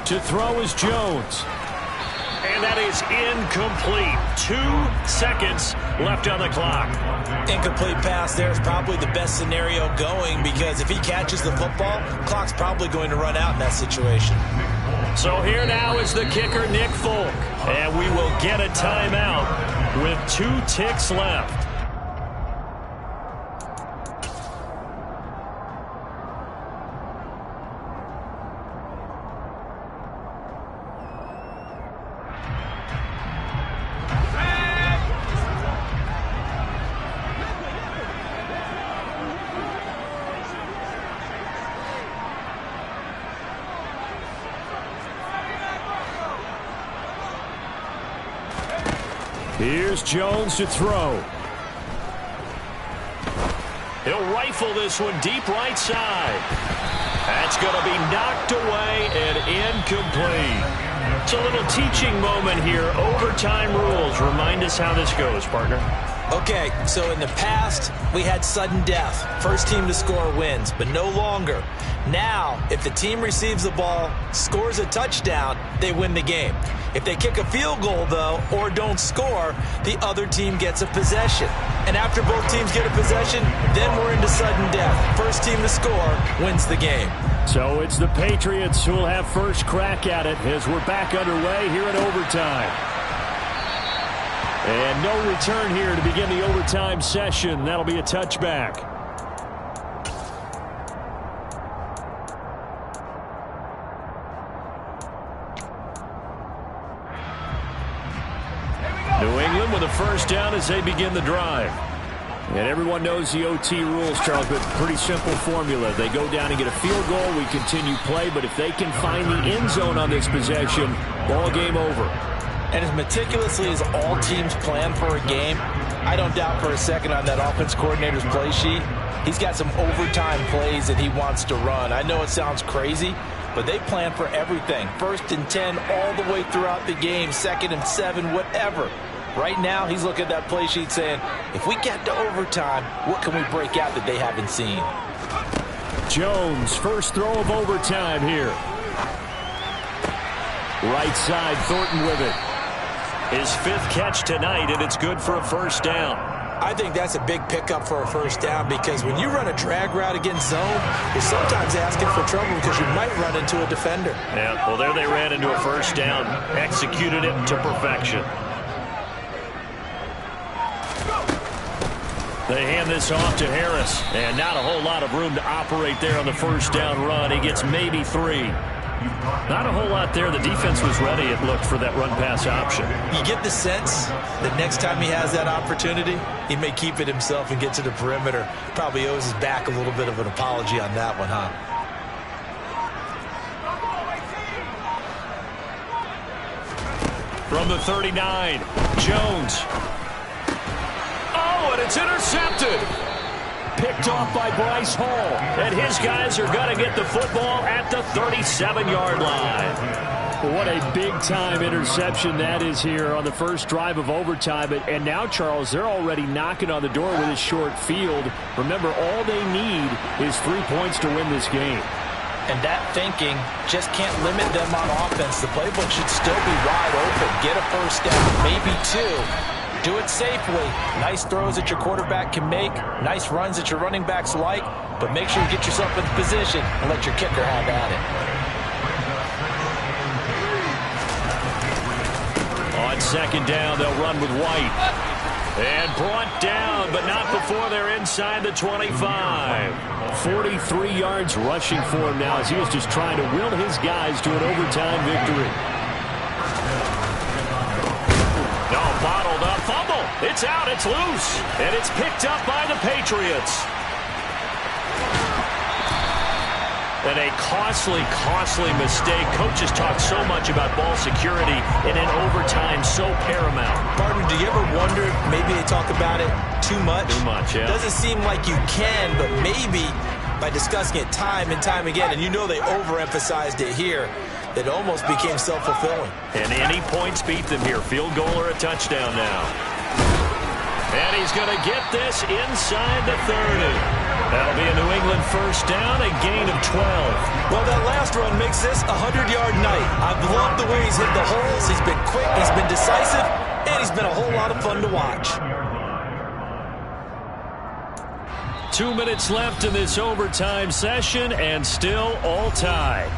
[SPEAKER 1] To throw is Jones.
[SPEAKER 2] And that is incomplete. 2 seconds left on the clock.
[SPEAKER 3] Incomplete pass there is probably the best scenario going, because if he catches the football, clock's probably going to run out in that situation.
[SPEAKER 2] So here now is the kicker, Nick Folk. And we will get a timeout with 2 ticks left.
[SPEAKER 1] Here's Jones to throw.
[SPEAKER 2] He'll rifle this one deep right side. That's going to be knocked away and incomplete. It's a little teaching moment here. Overtime rules. Remind us how this goes, partner.
[SPEAKER 3] Okay, so in the past, we had sudden death. First team to score wins, but no longer. Now, if the team receives the ball, scores a touchdown, they win the game. If they kick a field goal, though, or don't score, the other team gets a possession. And after both teams get a possession, then we're into sudden death. First team to score wins the game.
[SPEAKER 1] So it's the Patriots who will have first crack at it as we're back underway here in overtime. And no return here to begin the overtime session. That'll be a touchback. New England with a first down as they begin the drive. And everyone knows the OT rules, Charles, but pretty simple formula. They go down and get a field goal, we continue play, but if they can find the end zone on this possession, ball game over.
[SPEAKER 3] And as meticulously as all teams plan for a game, I don't doubt for a second on that offense coordinator's play sheet, he's got some overtime plays that he wants to run. I know it sounds crazy, but they plan for everything. 1st and 10 all the way throughout the game, 2nd and 7, whatever. Right now, he's looking at that play sheet saying, if we get to overtime, what can we break out that they haven't seen?
[SPEAKER 1] Jones, first throw of overtime here. Right side, Thornton with it.
[SPEAKER 2] His 5th catch tonight, and it's good for a first down.
[SPEAKER 3] I think that's a big pickup for a first down, because when you run a drag route against zone, you're sometimes asking for trouble because you might run into a defender.
[SPEAKER 2] Yeah, well, there they ran into a first down, executed it to perfection. They hand this off to Harris, and not a whole lot of room to operate there on the first down run. He gets maybe 3. Not a whole lot there. The defense was ready, it looked, for that run-pass option.
[SPEAKER 3] You get the sense that next time he has that opportunity, he may keep it himself and get to the perimeter. Probably owes his back a little bit of an apology on that one, huh?
[SPEAKER 2] From the 39, Jones. Oh, and it's intercepted.
[SPEAKER 1] Picked off by Bryce Hall.
[SPEAKER 2] And his guys are going to get the football at the 37-yard line.
[SPEAKER 1] What a big-time interception that is here on the first drive of overtime. And now, Charles, they're already knocking on the door with a short field. Remember, all they need is 3 points to win this game.
[SPEAKER 3] And that thinking just can't limit them on offense. The playbook should still be wide open. Get a first down, maybe 2. Do it safely. Nice throws that your quarterback can make. Nice runs that your running backs like. But make sure you get yourself in position and let your kicker have at
[SPEAKER 2] it. On second down, they'll run with White. And brought down, but not before they're inside the 25.
[SPEAKER 1] 43 yards rushing for him now as he was just trying to will his guys to an overtime victory.
[SPEAKER 2] No, bottled up. Fumble. It's out. It's loose. And it's picked up by the Patriots. And a costly, costly mistake. Coaches talk so much about ball security, and in overtime, so paramount.
[SPEAKER 3] Partner, do you ever wonder, maybe they talk about it too much?
[SPEAKER 2] Too much, yeah.
[SPEAKER 3] Doesn't seem like you can, but maybe by discussing it time and time again, and you know they overemphasized it here, it almost became self-fulfilling.
[SPEAKER 2] And any points beat them here. Field goal or a touchdown now. And he's going to get this inside the 30. That'll be a New England first down, a gain of 12.
[SPEAKER 3] Well, that last run makes this a 100-yard night. I've loved the way he's hit the holes. He's been quick, he's been decisive, and he's been a whole lot of fun to watch.
[SPEAKER 2] 2 minutes left in this overtime session, and still all tied.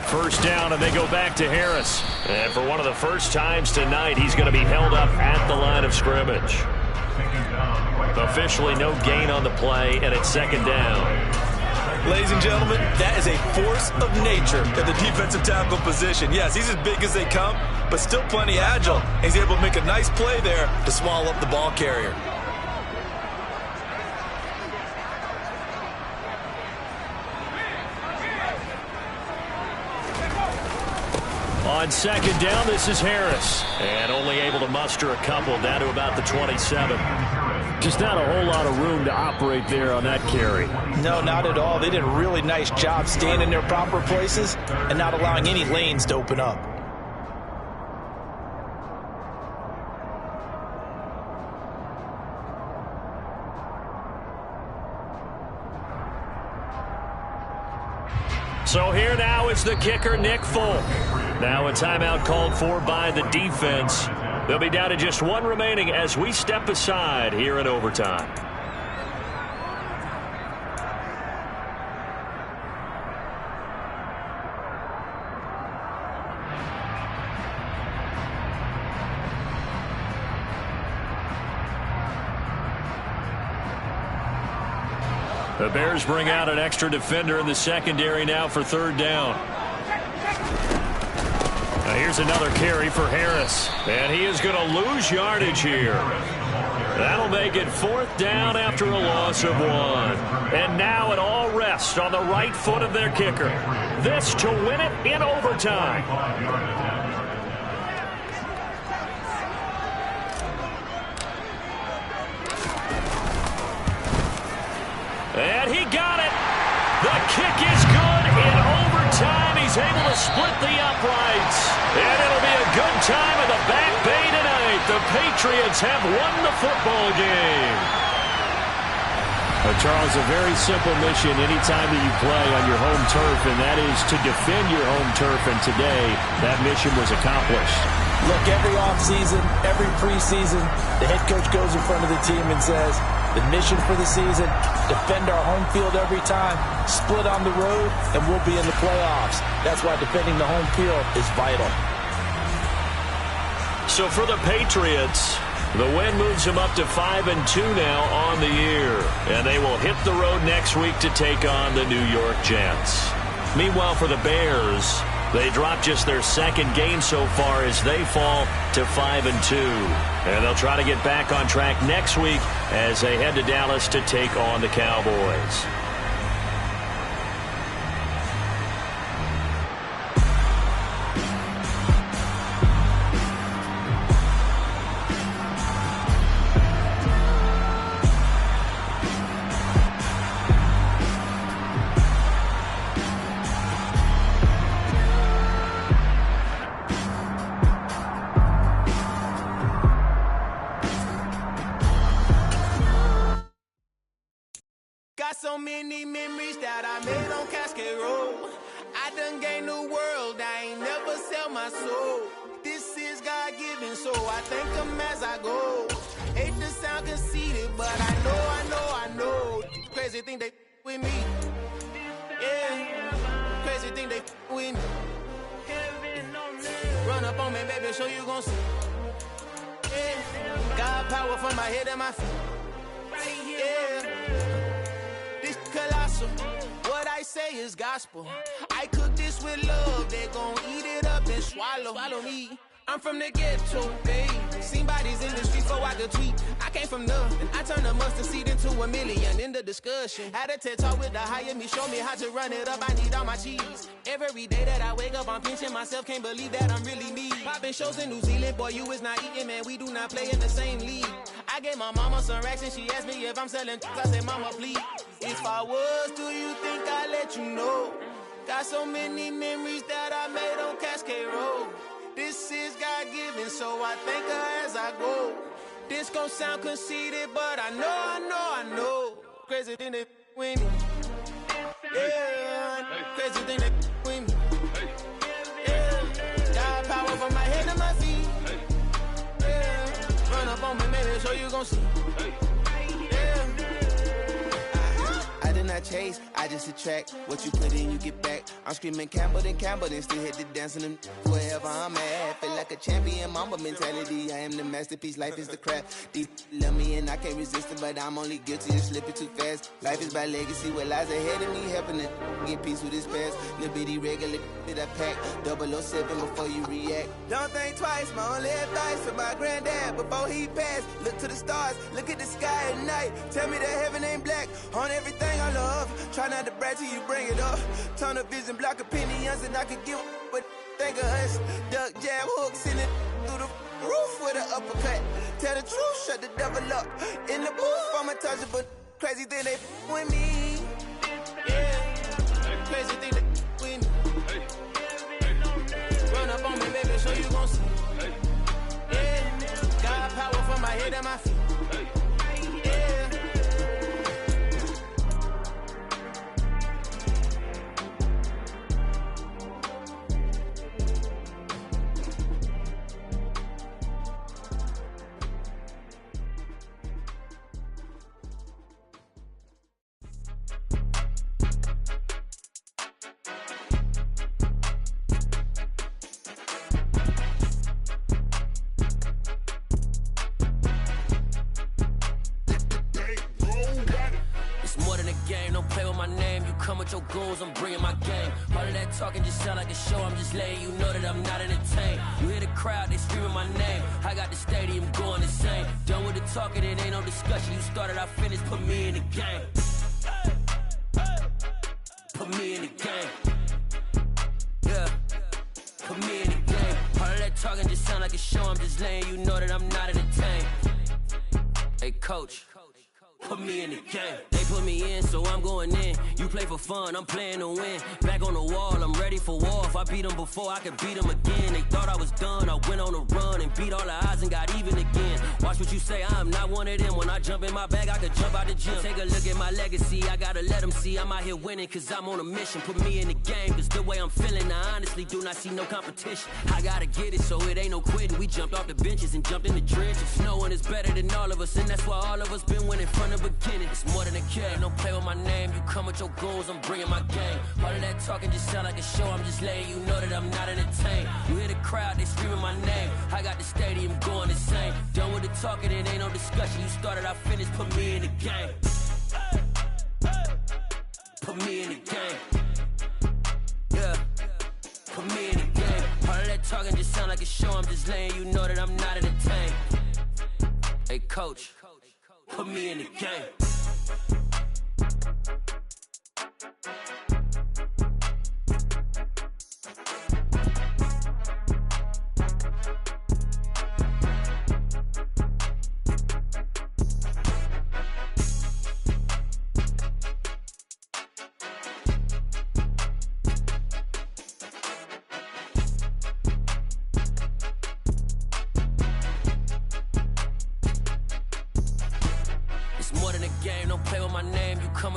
[SPEAKER 2] First down, and they go back to Harris. And for one of the first times tonight, he's going to be held up at the line of scrimmage. Officially no gain on the play, and it's second down.
[SPEAKER 3] Ladies and gentlemen, that is a force of nature at the defensive tackle position. Yes, he's as big as they come, but still plenty agile. He's able to make a nice play there to swallow up the ball carrier.
[SPEAKER 2] On second down, this is Harris. And only able to muster a couple down to about the 27.
[SPEAKER 1] Just not a whole lot of room to operate there on that carry.
[SPEAKER 3] No, not at all. They did a really nice job staying in their proper places and not allowing any lanes to open up.
[SPEAKER 2] So here now is the kicker, Nick Folk. Now a timeout called for by the defense. They'll be down to just one remaining as we step aside here in overtime. The Bears bring out an extra defender in the secondary now for third down. Now here's another carry for Harris. And he is going to lose yardage here. That'll make it fourth down after a loss of 1. And now it all rests on the right foot of their kicker. This to win it in overtime. And he got it. The kick is good in overtime. He's able to split the uprights. And it'll be a good time in the Back Bay tonight. The Patriots have won the football game.
[SPEAKER 1] Charles, a very simple mission anytime that you play on your home turf, and that is to defend your home turf. And today, that mission was accomplished.
[SPEAKER 3] Look, every offseason, every preseason, the head coach goes in front of the team and says, the mission for the season, defend our home field every time, split on the road, and we'll be in the playoffs. That's why defending the home field is vital.
[SPEAKER 2] So for the Patriots, the win moves them up to 5-2 now on the year. And they will hit the road next week to take on the New York Jets. Meanwhile, for the Bears, they drop just their second game so far as they fall to 5-2. And they'll try to get back on track next week as they head to Dallas to take on the Cowboys.
[SPEAKER 4] So many memories that I made on Cascade Road. I done gained the world, I ain't never sell my soul. This is God-given, so I thank him as I go. Hate to sound conceited, but I know. Crazy thing they with me. Yeah, crazy thing they with me. Run up on me, baby, show you gon' see. Yeah, God power from my head and my feet. Yeah. Colossal. What I say is gospel. I cook this with love. They gon' eat it up and swallow me. I'm from the ghetto, babe. Seen bodies in the streets, so I could tweet. I came from nothing. I turned a mustard seed into a million in the discussion. Had a TED talk with the higher me, show me how to run it up. I need all my cheese. Every day that I wake up, I'm pinching myself. Can't believe that I'm really me. Popping shows in New Zealand, boy, you is not eating, man. We do not play in the same league. I gave my mama some racks and she asked me if I'm selling. I said, mama, please. If I was, do you think I'd let you know? Got so many memories that I made on Cascade Road. This is God-given, so I thank her as I go. This gon' sound conceited, but I know. Crazy thing that with me. Yeah, crazy thing that with me. Yeah, got power from my head to my feet. Yeah, run up on me, maybe, so you gon' see. Yeah. I did not chase, I just attract. What you put in, you get back. I'm screaming Campbell, then still hit the dancing and wherever I'm at. Feel like a champion, mamba mentality. I am the masterpiece, life is the crap. Deep love me and I can't resist it, but I'm only guilty of slipping too fast. Life is by legacy, what lies ahead of me, helping to get peace with this past. Little bitty regular that I pack, 007 before you react. Don't think twice, my only advice for my granddad before he passed. Look to the stars, look at the sky at night. Tell me that heaven ain't black on everything I love. Try not to brag till you bring it up. Turn of vision, block opinions, and I could give but think of us. Duck, jab, hooks in it through the roof with an uppercut. Tell the truth, shut the devil up. In the booth, I'm untouchable. Crazy thing they with me. Yeah, crazy thing they with me. Run up on me, baby, so you gon' see. Yeah, got power from my head and my feet.
[SPEAKER 5] I'm bringing my game. All of that talking just sound like a show. I'm just letting you know that I'm not entertained. You hear the crowd, they screaming my name. I got the stadium going insane. Done with the talking, it ain't no discussion. You started, I finished, put me in the game. Put me in the game. Yeah, put me in the game. All of that talking just sound like a show. I'm just letting you know that I'm not entertained. Hey, coach, put me in the game. They put me in, so I'm going in. You play for fun, I'm playing to win. Back on the wall, I'm ready for war. If I beat them before, I could beat them again. They thought I was done, I went on a run and beat all the odds and got even again. Watch what you say, I'm not one of them. When I jump in my bag, I could jump out the gym. Take a look at my legacy, I gotta let them see I'm out here winning, cause I'm on a mission. Put me in the game, cause the way I'm feeling, I honestly do not see no competition. I gotta get it, so it ain't no quitting. We jumped off the benches and jumped in the trenches. No one is better than all of us, and that's why all of us been winning from the beginning. It's more than a kid, don't play with my name. You come with your goons, I'm bringing my game. All of that talking just sound like a show. I'm just letting you know that I'm not entertained. You hear the crowd, they screaming my name. I got the stadium going insane. Done with the talking, it ain't no discussion. You started, I finished, put me in the game. Put me in the game. Yeah, put me in the game. All of that talking just sound like a show. I'm just letting you know that I'm not entertained. Hey, coach, put me in the game.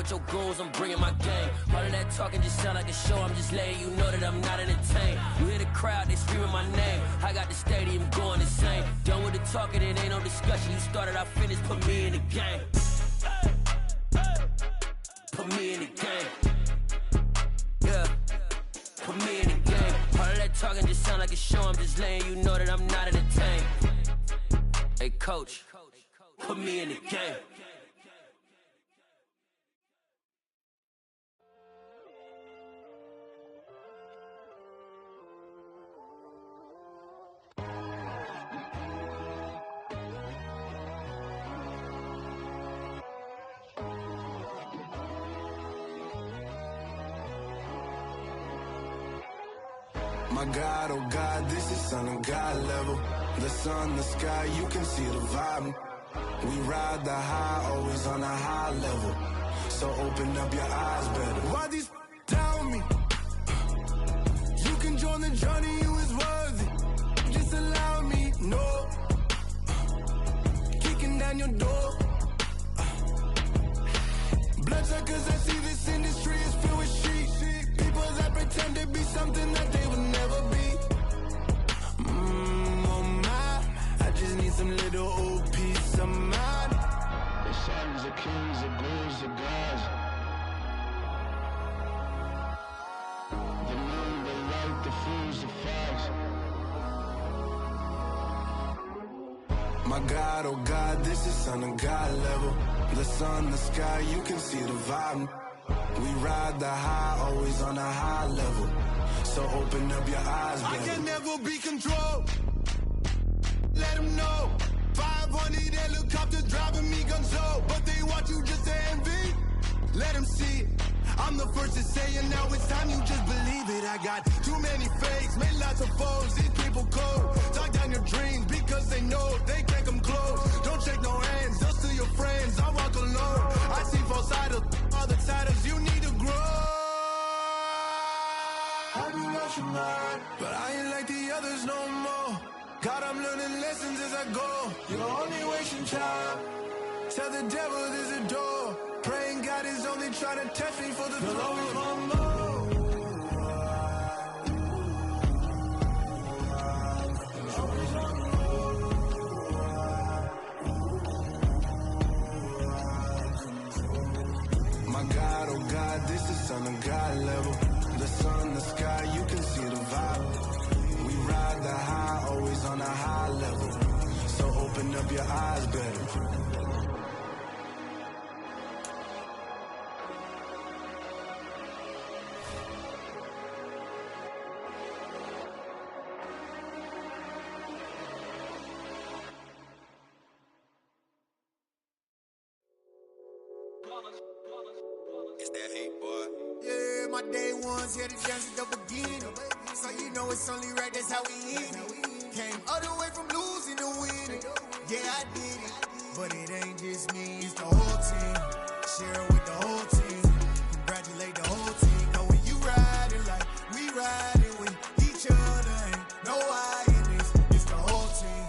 [SPEAKER 5] Your goons, I'm bringing my game. All of that talking just sound like a show. I'm just letting you know that I'm not entertained. You hear the crowd, they screaming my name. I got the stadium going insane. Done with the talking, it ain't no discussion. You started, I finished, put me in the game. Put me in the game. Yeah, put me in the game. All of that talking just sound like a show. I'm just letting you know that I'm not entertained. Hey, coach, put me in the game.
[SPEAKER 6] My God, oh God, this is Son of God level. The sun, the sky, you can see the vibe. We ride the high, always on a high level. So open up your eyes better. Why these tell me? You can join the journey, you is worthy. Just allow me, no. Kicking down your door. Bloodsuckers, I see this industry is filled with sheep. People that pretend to be something that they would never be. Oh my, I just need some little old peace of mind. The sons of kings, the bulls, the gods. The moon, the light, the fools, the facts. My God, oh God, this is Son of God level. The sun, the sky, you can see the vibe. We ride the high, always on a high level. So open up your eyes, baby. I can never be controlled. Let them know. 500 helicopters driving me gonzo. But they want you just to envy. Let them see it. I'm the first to say it, now it's time you just believe it. I got too many fakes, made lots of foes. These people cold. Talk down your dreams because they know they can't come close. Don't shake no hands, just to your friends. I walk alone. I see false idols, other titles. You need to grow. I be watching mine, but I ain't like the others no more. God, I'm learning lessons as I go. You're only wasting time. Tell the devil there's a door. Praying God is only trying to test me for the glory. Always want more. My God, oh God, this is Son of God level. The sun, the sky, you can see the vibe. We ride the high, always on a high level. So open up your eyes better.
[SPEAKER 4] It's that hate, boy. Yeah, my day ones here to dance at the beginning. So you know it's only right, that's how we end it. Came all the way from losing to winning. Yeah, I did it. But it ain't just me, it's the whole team. Share it with the whole team. Congratulate the whole team. Cause when you riding like we riding with each other, ain't no I in this. It's the whole team.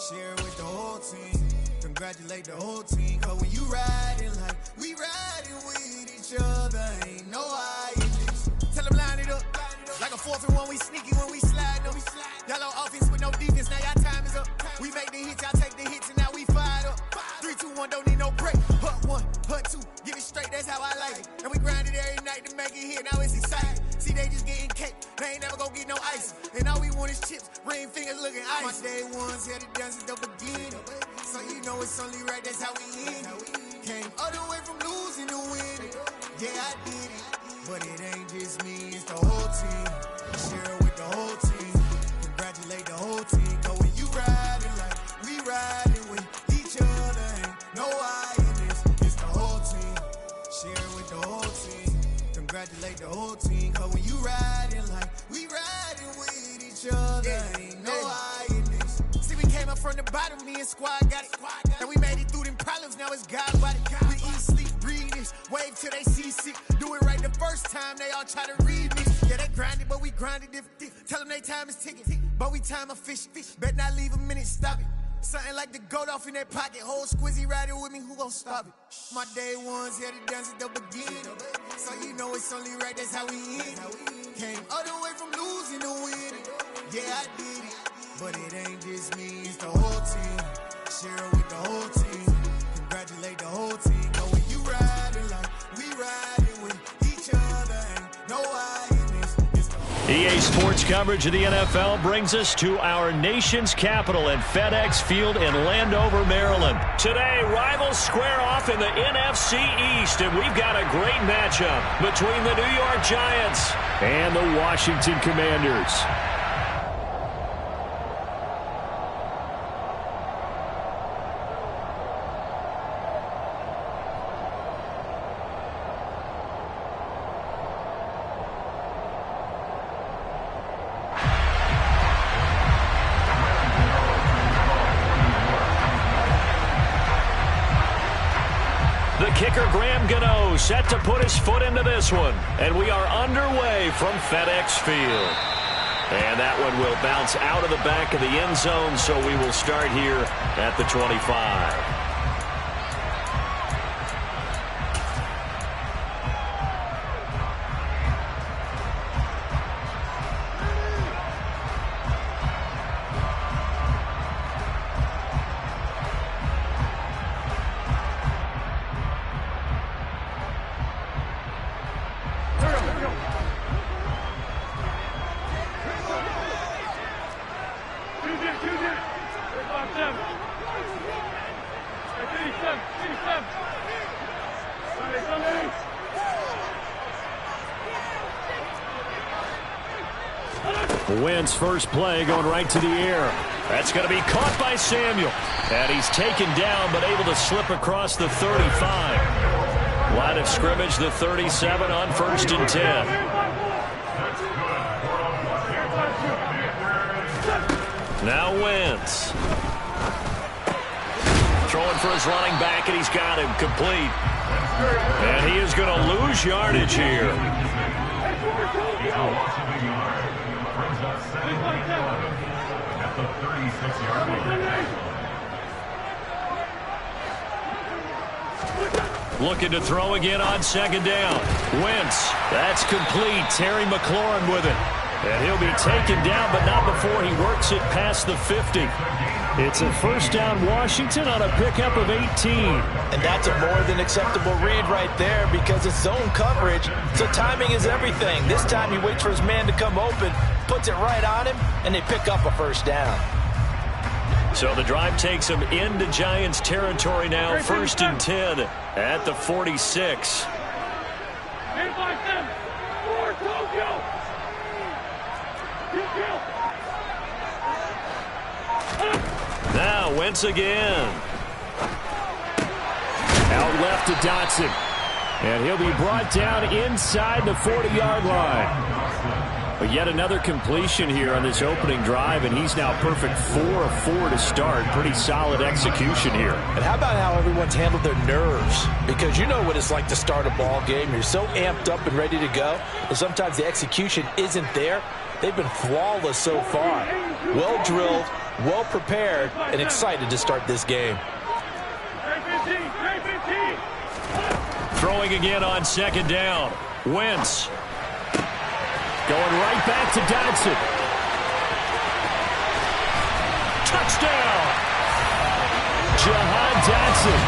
[SPEAKER 4] Share it with the whole team. Congratulate the whole team. Cause when you riding like we riding with each other, ain't no I in this. Tell them line it up. Like a 4th and 1, we sneaky when we slide them. Y'all on offense with no defense, now y'all time is up. We make the hits, y'all take the hits, and now we fired up. 3, 2, 1, don't need no break. Hut 1, hut 2, get it straight, that's how I like it. And we grind it every night to make it hit, now it's exciting. See, they just getting cake, they ain't never gonna get no ice. And all we want is chips, ring fingers looking ice. My day ones here to dance at the beginning. So you know it's only right, that's how we end it. Came all the way from losing to winning. Yeah, I did it. But it ain't just me, it's the whole team. Share it with the whole team. Congratulate the whole team. Cause when you riding like we riding with each other, ain't no I in this. It's the whole team. Share it with the whole team. Congratulate the whole team. Cause when you riding like we riding with each other, ain't no I in this. See, we came up from the bottom, me and squad got it. And we made it through them problems, now it's God body. We eat, sleep, breathe this. Wave till they see sick. Do it right the first time, they all try to read me. Yeah, they grinded, but we grinded different. Tell them they time is ticking, but we time a fish. Bet not leave a minute, stop it. Something like the goat off in their pocket. Whole squizzy riding with me, who gon' stop it? My day ones here to dance at the beginning. So you know it's only right, that's how we end it. Came all the way from losing to winning. Yeah, I did it. But it ain't just me, it's the whole team. Share it with the whole team. Congratulate the whole team. But when you riding like we riding with each other, ain't no I in this. It's the
[SPEAKER 2] EA Sports coverage of the NFL brings us to our nation's capital at FedEx Field in Landover, Maryland. Today, rivals square off in the NFC East, and we've got a great matchup between the New York Giants
[SPEAKER 1] and the Washington Commanders.
[SPEAKER 2] kicker Graham Gano set to put his foot into this one. And we are underway from FedEx Field. And that one will bounce out of the back of the end zone, so we will start here at the 25.
[SPEAKER 1] Wentz first play going right to the air.
[SPEAKER 2] That's going to be caught by Samuel. And he's taken down but able to slip across the 35. Line of scrimmage, the 37 on 1st and 10. Now Wentz. Throwing for his running back, and he's got him complete. And he is going to lose yardage here. Looking to throw again on 2nd down. Wentz, that's complete. Terry McLaurin with it. And he'll be taken down, but not before he works it past the 50.
[SPEAKER 1] It's a 1st down Washington on a pickup of 18.
[SPEAKER 3] And that's a more than acceptable read right there because it's zone coverage, so timing is everything. This time he waits for his man to come open, puts it right on him, and they pick up a 1st down.
[SPEAKER 2] So the drive takes him into Giants territory now, 1st and 10 at the 46. Now Wentz again.
[SPEAKER 1] Out left to Dotson. And he'll be brought down inside the 40-yard line. But yet another completion here on this opening drive, and he's now perfect 4 of 4 to start. Pretty solid execution here.
[SPEAKER 3] And how about how everyone's handled their nerves? Because you know what it's like to start a ball game. You're so amped up and ready to go, and sometimes the execution isn't there. They've been flawless so far. Well drilled, well prepared, and excited to start this game.
[SPEAKER 2] Throwing again on 2nd down. Wentz.
[SPEAKER 1] Going right back to Dotson.
[SPEAKER 2] Touchdown!
[SPEAKER 1] Jahan Dotson.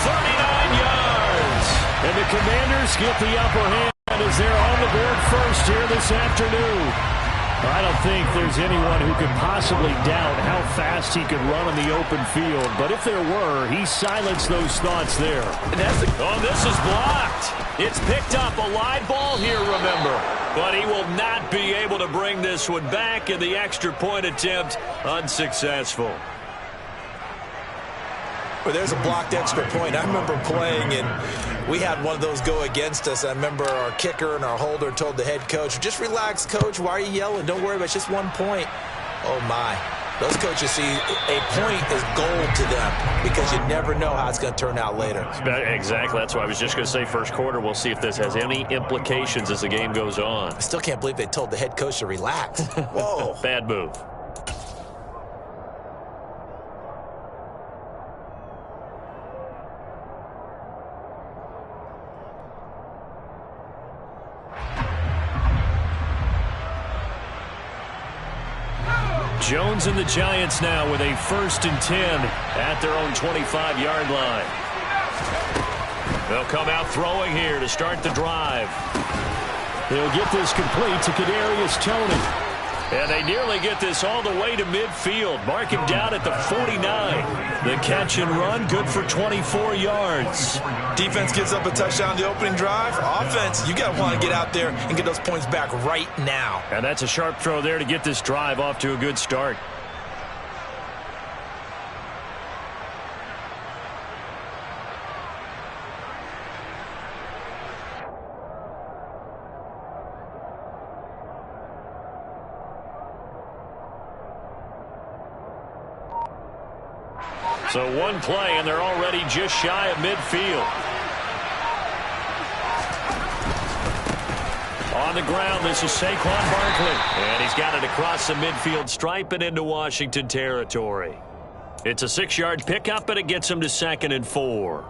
[SPEAKER 2] 39 yards.
[SPEAKER 1] And the Commanders get the upper hand as they're on the board first here this afternoon. I don't think there's anyone who could possibly doubt how fast he could run on the open field. But if there were, he silenced those thoughts there.
[SPEAKER 2] And this is blocked. It's picked up. A live ball here, remember. But he will not be able to bring this one back, and the extra point attempt unsuccessful.
[SPEAKER 3] Well, there's a blocked extra point. I remember playing, and we had one of those go against us. I remember our kicker and our holder told the head coach, just relax, coach. Why are you yelling? Don't worry about it. It's just 1 point. Oh, my. Those coaches see a point is gold to them because you never know how it's going to turn out later.
[SPEAKER 2] Exactly. That's why I was just going to say 1st quarter. We'll see if this has any implications as the game goes on.
[SPEAKER 3] I still can't believe they told the head coach to relax. Whoa.
[SPEAKER 2] Bad move. Jones and the Giants now with a 1st and 10 at their own 25-yard line. They'll come out throwing here to start the drive.
[SPEAKER 1] They'll get this complete to Kadarius Toney.
[SPEAKER 2] And they nearly get this all the way to midfield. Mark him down at the 49. The catch and run, good for 24 yards.
[SPEAKER 3] Defense gives up a touchdown the opening drive. Offense, you got to want to get out there and get those points back right now.
[SPEAKER 2] And that's a sharp throw there to get this drive off to a good start. So one play, and they're already just shy of midfield. on the ground. This is Saquon Barkley. And he's got it across the midfield stripe and into Washington territory. It's a 6-yard pickup, and it gets him to 2nd and 4.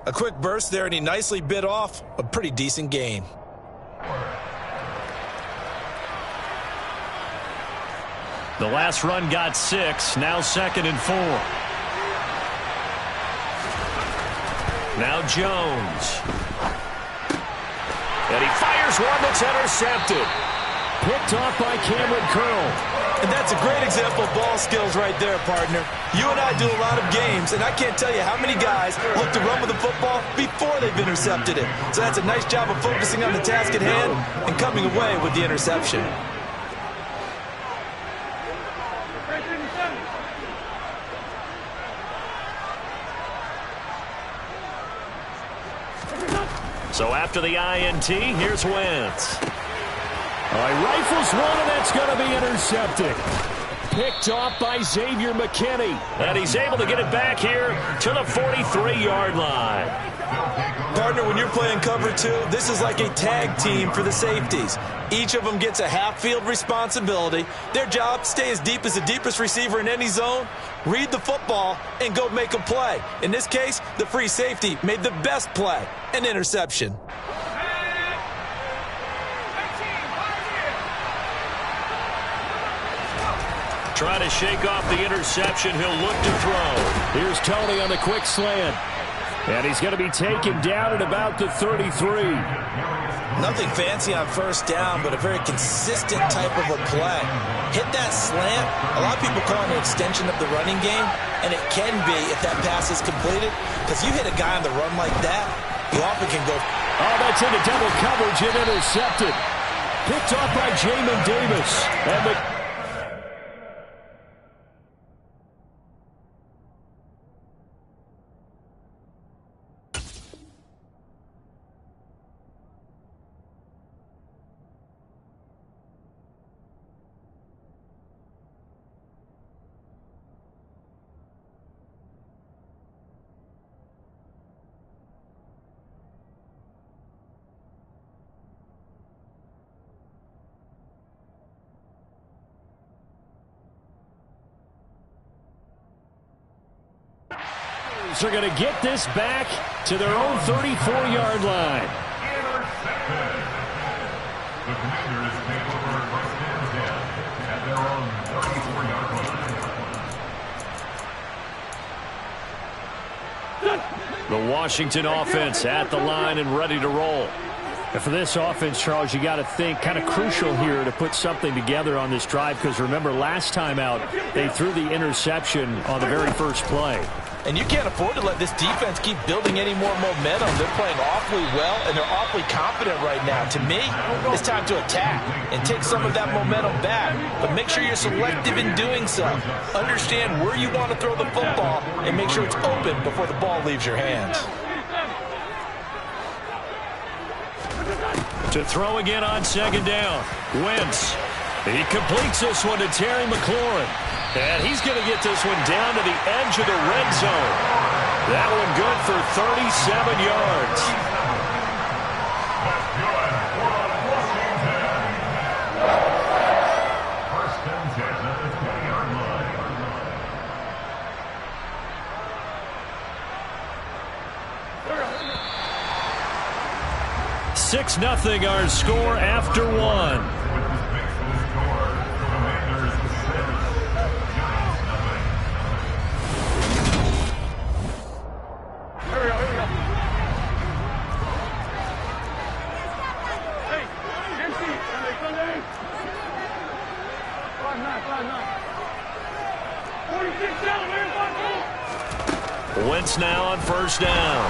[SPEAKER 3] A quick burst there, and he nicely bit off a pretty decent gain.
[SPEAKER 2] The last run got 6. Now 2nd and 4. Now Jones. And he fires one that's intercepted.
[SPEAKER 1] Picked off by Cameron Curl.
[SPEAKER 3] And that's a great example of ball skills right there, partner. You and I do a lot of games, and I can't tell you how many guys look to run with the football before they've intercepted it. So that's a nice job of focusing on the task at hand and coming away with the interception.
[SPEAKER 2] So after the INT, here's Wentz.
[SPEAKER 1] Rifles one, and that's going to be intercepted. Picked off by Xavier McKinney.
[SPEAKER 2] And he's able to get it back here to the 43-yard line.
[SPEAKER 3] Partner, when you're playing cover 2, this is like a tag team for the safeties. Each of them gets a half-field responsibility. Their job, stay as deep as the deepest receiver in any zone, read the football, and go make a play. In this case, the free safety made the best play, an interception.
[SPEAKER 2] Trying to shake off the interception. He'll look to throw.
[SPEAKER 1] Here's Tony on the quick slant. And he's going to be taken down at about the 33.
[SPEAKER 3] Nothing fancy on first down, but a very consistent type of a play. Hit that slant. A lot of people call it an extension of the running game, and it can be if that pass is completed, because you hit a guy on the run like that, you often can go.
[SPEAKER 1] Oh, that's into double coverage and intercepted. Picked off by Jamin Davis. And the are going to get this back to their own 34-yard line.
[SPEAKER 7] The Commanders take over first and 10 at their own 34-yard line.
[SPEAKER 2] The Washington offense at the line and ready to roll.
[SPEAKER 1] And for this offense, Charles, you got to think kind of crucial here to put something together on this drive, because remember last time out they threw the interception on the very first play.
[SPEAKER 3] And you can't afford to let this defense keep building any more momentum. They're playing awfully well, and they're awfully confident right now. To me, it's time to attack and take some of that momentum back. But make sure you're selective in doing so. Understand where you want to throw the football and make sure it's open before the ball leaves your hands.
[SPEAKER 2] To throw again on second down. Wentz. He completes this one to Terry McLaurin. And he's going to get this one down to the edge of the red zone. That one good for 37 yards.
[SPEAKER 7] First and 10 at the 20-yard
[SPEAKER 2] line. 6-0
[SPEAKER 7] line.
[SPEAKER 2] our score after one. Wentz now on first down.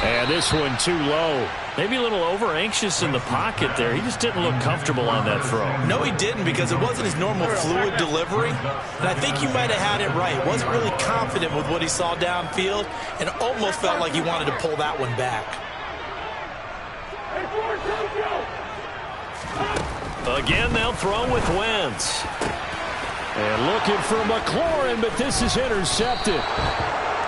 [SPEAKER 1] And this one too low.
[SPEAKER 2] Maybe a little over-anxious in the pocket there. He just didn't look comfortable on that throw.
[SPEAKER 3] No, he didn't, because it wasn't his normal fluid delivery. And I think you might have had it right. Wasn't really confident with what he saw downfield and almost felt like he wanted to pull that one back.
[SPEAKER 2] Again, they'll throw with Wentz.
[SPEAKER 1] And looking for McLaurin, but this is intercepted.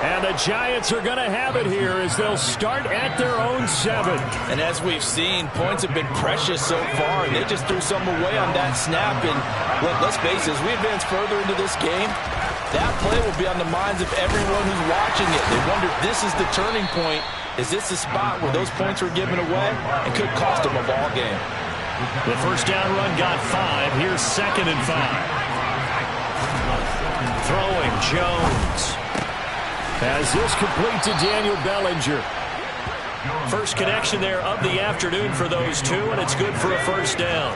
[SPEAKER 1] And the Giants are going to have it here as they'll start at their own 7.
[SPEAKER 3] And as we've seen, points have been precious so far, and they just threw some away on that snap. And look, let's face it, as we advance further into this game, that play will be on the minds of everyone who's watching it. They wonder if this is the turning point. Is this the spot where those points were given away and could cost them a ball game?
[SPEAKER 2] The first down run got 5. Here's 2nd and 5. Throwing, Jones.
[SPEAKER 1] As this complete to Daniel Bellinger.
[SPEAKER 2] First connection there of the afternoon for those two, and it's good for a first down.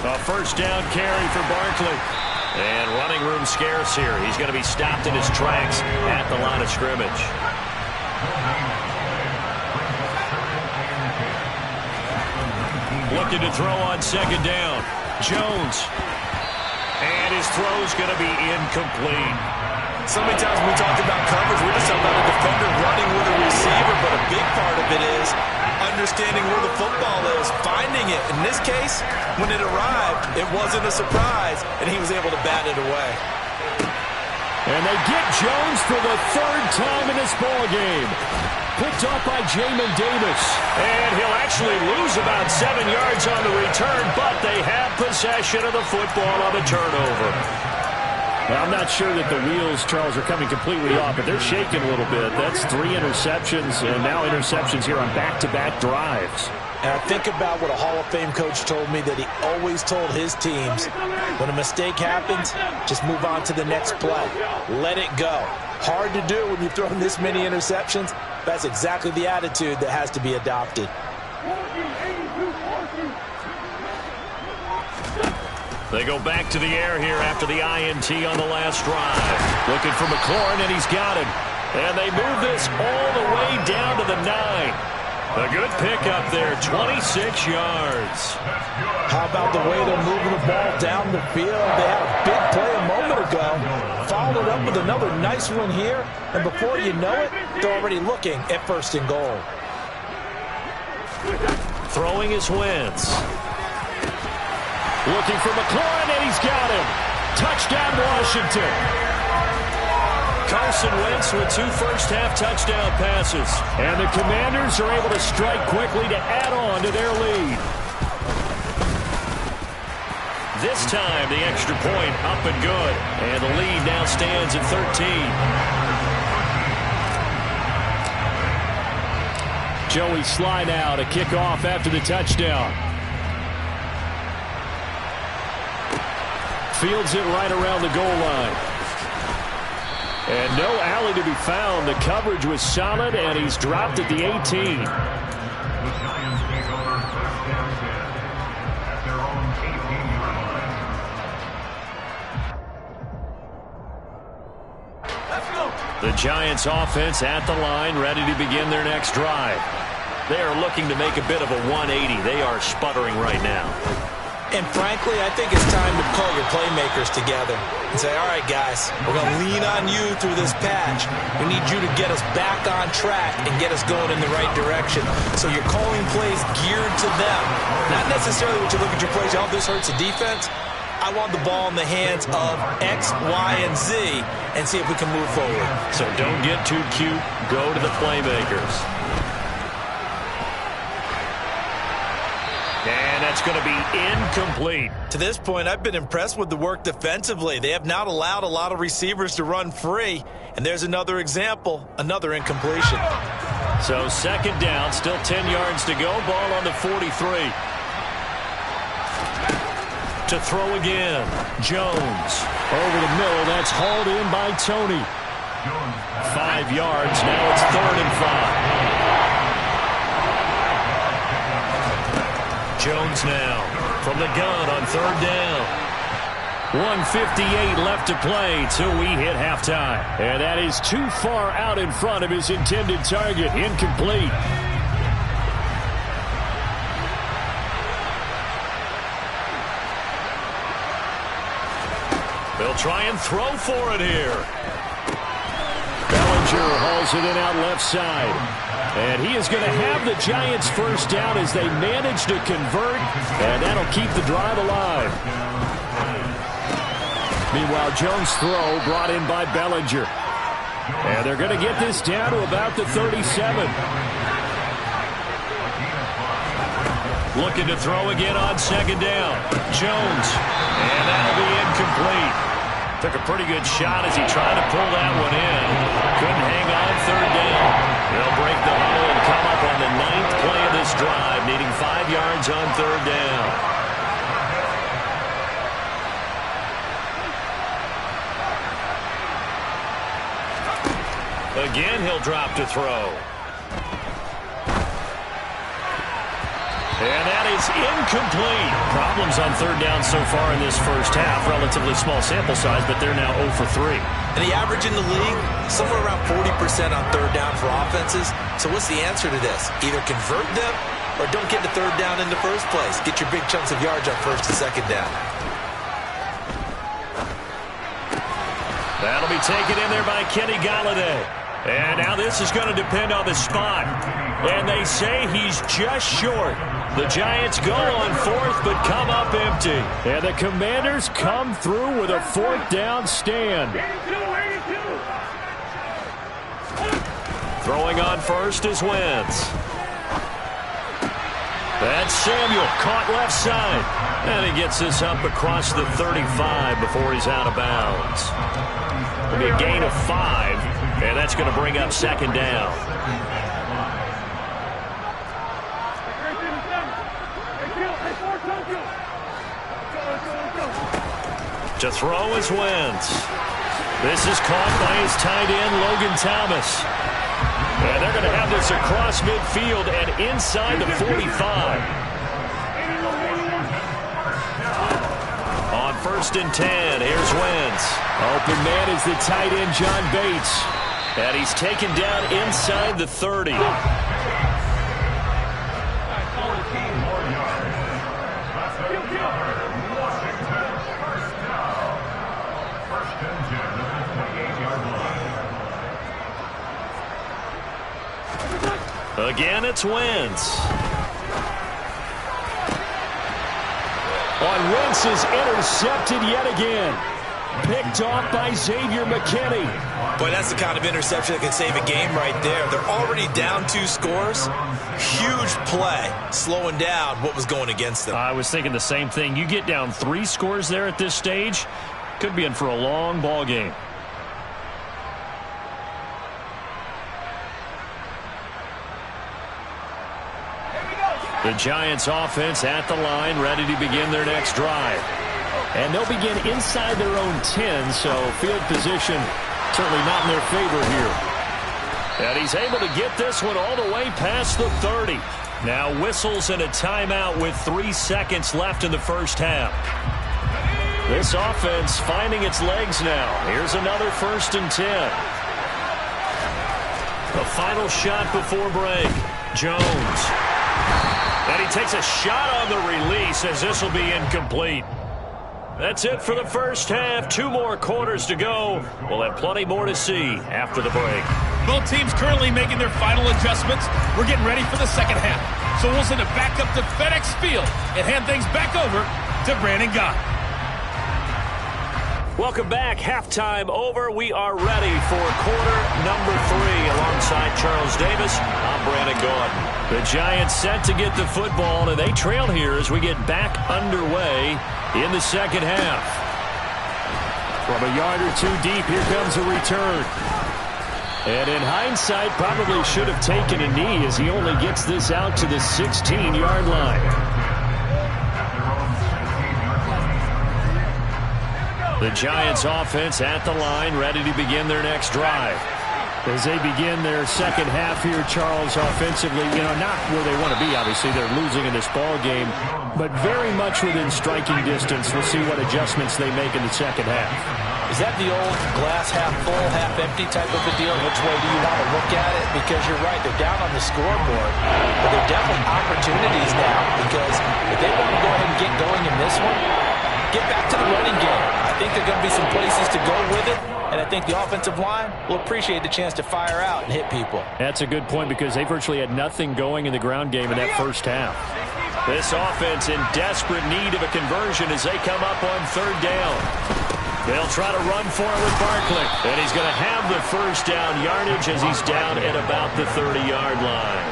[SPEAKER 2] A first down carry for Barkley. And running room scarce here. He's going to be stopped in his tracks at the line of scrimmage. Looking to throw on 2nd down. Jones. And his throw's going to be incomplete.
[SPEAKER 3] So many times when we talked about coverage, we're just talking about a defender running with a receiver, but a big part of it is understanding where the football is, finding it. In this case, when it arrived, it wasn't a surprise, and he was able to bat it away.
[SPEAKER 1] And they get Jones for the 3rd time in this ballgame. Picked off by Jamin Davis.
[SPEAKER 2] And he'll actually lose about 7 yards on the return, but they have possession of the football on the turnover.
[SPEAKER 1] Well, I'm not sure that the wheels, Charles, are coming completely off, but they're shaking a little bit. That's 3 interceptions, and now interceptions here on back-to-back drives.
[SPEAKER 3] And I think about what a Hall of Fame coach told me that he always told his teams, when a mistake happens, just move on to the next play. Let it go. Hard to do when you've thrown this many interceptions. That's exactly the attitude that has to be adopted.
[SPEAKER 2] They go back to the air here after the INT on the last drive. Looking for McLaurin, and he's got him. And they move this all the way down to the 9. A good pickup there, 26 yards.
[SPEAKER 3] How about the way they're moving the ball down the field? They had a big play a moment ago. Followed it up with another nice one here. And before you know it, they're already looking at 1st and goal.
[SPEAKER 2] Throwing is Wentz.
[SPEAKER 1] Looking for McLaurin, and he's got him. Touchdown, Washington.
[SPEAKER 2] Carson Wentz with 2 first-half touchdown passes.
[SPEAKER 1] And the Commanders are able to strike quickly to add on to their lead.
[SPEAKER 2] This time, the extra point up and good. And the lead now stands at 13.
[SPEAKER 1] Joey Sly now to kick off after the touchdown. Fields it right around the goal line. And no alley to be found. The coverage was solid, and he's dropped at the 18.
[SPEAKER 7] The Giants take over 1st and 10 at their own 18-yard line.
[SPEAKER 2] Let's go. The Giants offense at the line, ready to begin their next drive. They are looking to make a bit of a 180. They are sputtering right now.
[SPEAKER 3] And frankly, I think it's time to call your playmakers together and say, all right, guys, we're going to lean on you through this patch. We need you to get us back on track and get us going in the right direction. So you're calling plays geared to them. Not necessarily when you look at your plays, oh, this hurts the defense. I want the ball in the hands of X, Y, and Z and see if we can move forward.
[SPEAKER 2] So don't get too cute. Go to the playmakers. And that's going to be incomplete.
[SPEAKER 3] To this point, I've been impressed with the work defensively. They have not allowed a lot of receivers to run free. And there's another example, another incompletion.
[SPEAKER 2] So 2nd down, still 10 yards to go. Ball on the 43. To throw again, Jones.
[SPEAKER 1] Over the middle, that's hauled in by Tony.
[SPEAKER 2] 5 yards, now it's 3rd and 5. Jones now from the gun on 3rd down.
[SPEAKER 1] 1:58 left to play till we hit halftime. And that is too far out in front of his intended target. Incomplete.
[SPEAKER 2] They'll try and throw for it here.
[SPEAKER 1] Bellinger hauls it in out left side. And he is going to have the Giants first down as they manage to convert. And that'll keep the drive alive. Meanwhile, Jones' throw brought in by Bellinger. And they're going to get this down to about the 37.
[SPEAKER 2] Looking to throw again on second down. Jones. And that'll be incomplete. Took a pretty good shot as he tried to pull that one in. Couldn't hang on third down. They'll break the huddle and come up on the 9th play of this drive, needing 5 yards on third down. Again, he'll drop to throw. And that is incomplete. Problems on third down so far in this first half. Relatively small sample size, but they're now 0 for 3.
[SPEAKER 3] And the average in the league, somewhere around 40% on third down for offenses. So what's the answer to this? Either convert them or don't get to third down in the first place. Get your big chunks of yards on first and second down.
[SPEAKER 2] That'll be taken in there by Kenny Golladay. And now this is going to depend on the spot. And they say he's just short. The Giants go on fourth, but come up empty.
[SPEAKER 1] And the Commanders come through with a fourth down stand.
[SPEAKER 2] Throwing on first is Wentz. That's Samuel, caught left side. And he gets this up across the 35 before he's out of bounds. It'll be a gain of 5, and that's going to bring up second down. To throw is Wentz. This is caught by his tight end, Logan Thomas. And they're going to have this across midfield and inside the 45. On first and 10, here's Wentz.
[SPEAKER 1] Open man is the tight end, John Bates.
[SPEAKER 2] And he's taken down inside the 30. Again, it's Wentz.
[SPEAKER 1] On Wentz is intercepted yet again. Picked off by Xavier McKinney.
[SPEAKER 3] Boy, that's the kind of interception that can save a game right there. They're already down 2 scores. Huge play, slowing down what was going against them.
[SPEAKER 2] I was thinking the same thing. You get down 3 scores there at this stage, could be in for a long ball game. The Giants offense at the line, ready to begin their next drive.
[SPEAKER 1] And they'll begin inside their own 10, so field position certainly not in their favor here.
[SPEAKER 2] And he's able to get this one all the way past the 30. Now whistles and a timeout with 3 seconds left in the first half. This offense finding its legs now. Here's another first and 10. The final shot before break. Jones. And he takes a shot on the release as this will be incomplete. That's it for the first half. 2 more quarters to go. We'll have plenty more to see after the break.
[SPEAKER 8] Both teams currently making their final adjustments. We're getting ready for the second half. So we'll send it back up to FedEx Field and hand things back over to Brandon Gott.
[SPEAKER 2] Welcome back. Halftime over. We are ready for quarter number 3. Alongside Charles Davis, I'm Brandon Gordon. The Giants set to get the football, and they trail here as we get back underway in the second half.
[SPEAKER 1] From a yard or 2 deep, here comes a return. And in hindsight, probably should have taken a knee as he only gets this out to the 16-yard line.
[SPEAKER 2] The Giants offense at the line, ready to begin their next drive.
[SPEAKER 1] As they begin their second half here, Charles, offensively, not where they want to be, obviously. They're losing in this ball game, but very much within striking distance. We'll see what adjustments they make in the second half.
[SPEAKER 3] Is that the old glass half full, half empty type of a deal? Which way do you want to look at it? Because you're right, they're down on the scoreboard, but they're definitely opportunities now, because if they want to go ahead and get going in this one, get back to the running game. I think there are going to be some places to go with it, and I think the offensive line will appreciate the chance to fire out and hit people.
[SPEAKER 1] That's a good point because they virtually had nothing going in the ground game in that first half.
[SPEAKER 2] This offense in desperate need of a conversion as they come up on third down. They'll try to run for it with Barkley. And he's going to have the first down yardage as he's down at about the 30-yard line.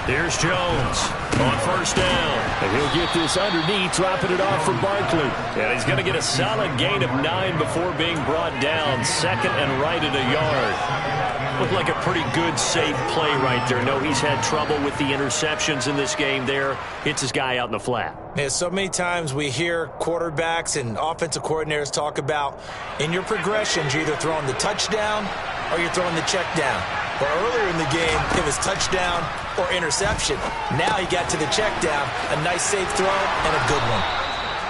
[SPEAKER 2] Here's Jones on first down.
[SPEAKER 1] And he'll get this underneath, dropping it off from Barkley.
[SPEAKER 2] And he's going to get a solid gain of 9 before being brought down. Second and right at a yard. Looked like a pretty good, safe play right there. No, he's had trouble with the interceptions in this game there. Hits his guy out in the flat.
[SPEAKER 3] Yeah, so many times we hear quarterbacks and offensive coordinators talk about in your progressions, you're either throwing the touchdown or you're throwing the check down. But earlier in the game, it was touchdown or interception. Now he got to the check down. A nice safe throw and a good one.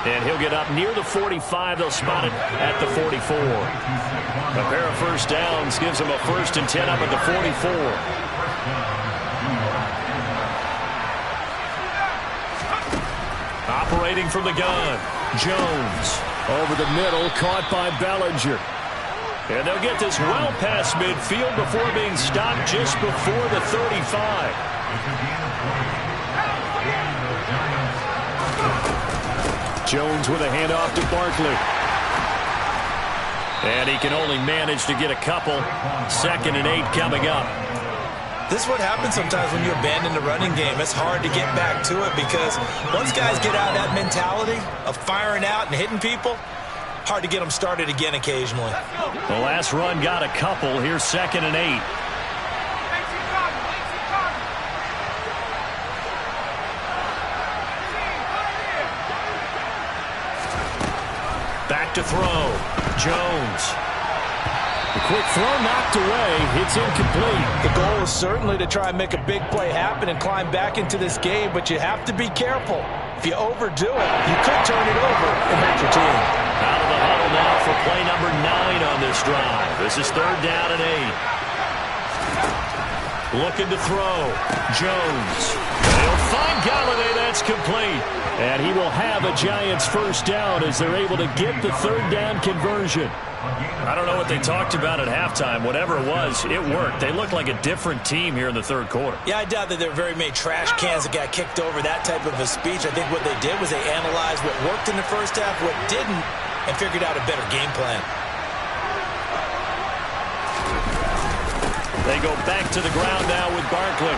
[SPEAKER 2] And he'll get up near the 45. They'll spot it at the 44. A pair of first downs gives him a 1st and 10 up at the 44. Operating from the gun, Jones.
[SPEAKER 1] Over the middle, caught by Bellinger.
[SPEAKER 2] And they'll get this well past midfield before being stopped just before the 35.
[SPEAKER 1] Jones with a handoff to Barkley.
[SPEAKER 2] And he can only manage to get a couple. 2nd and 8 coming up.
[SPEAKER 3] This is what happens sometimes when you abandon the running game. It's hard to get back to it because once guys get out of that mentality of firing out and hitting people, hard to get them started again occasionally.
[SPEAKER 2] The last run got a couple. Here's 2nd and 8. Back to throw. Jones.
[SPEAKER 1] The quick throw knocked away. It's incomplete.
[SPEAKER 3] The goal is certainly to try and make a big play happen and climb back into this game, but you have to be careful. If you overdo it, you could turn it over and hurt your team.
[SPEAKER 2] Out of the huddle now for play number 9 on this drive. This is 3rd down and 8. Looking to throw. Jones. They'll find Galladay. That's complete.
[SPEAKER 1] And he will have a Giants first down as they're able to get the 3rd down conversion.
[SPEAKER 2] I don't know what they talked about at halftime. Whatever it was, it worked. They look like a different team here in the 3rd quarter.
[SPEAKER 3] Yeah, I doubt that there were very many trash cans that got kicked over, that type of a speech. I think what they did was they analyzed what worked in the first half, what didn't, and figured out a better game plan.
[SPEAKER 2] They go back to the ground now with Barkley.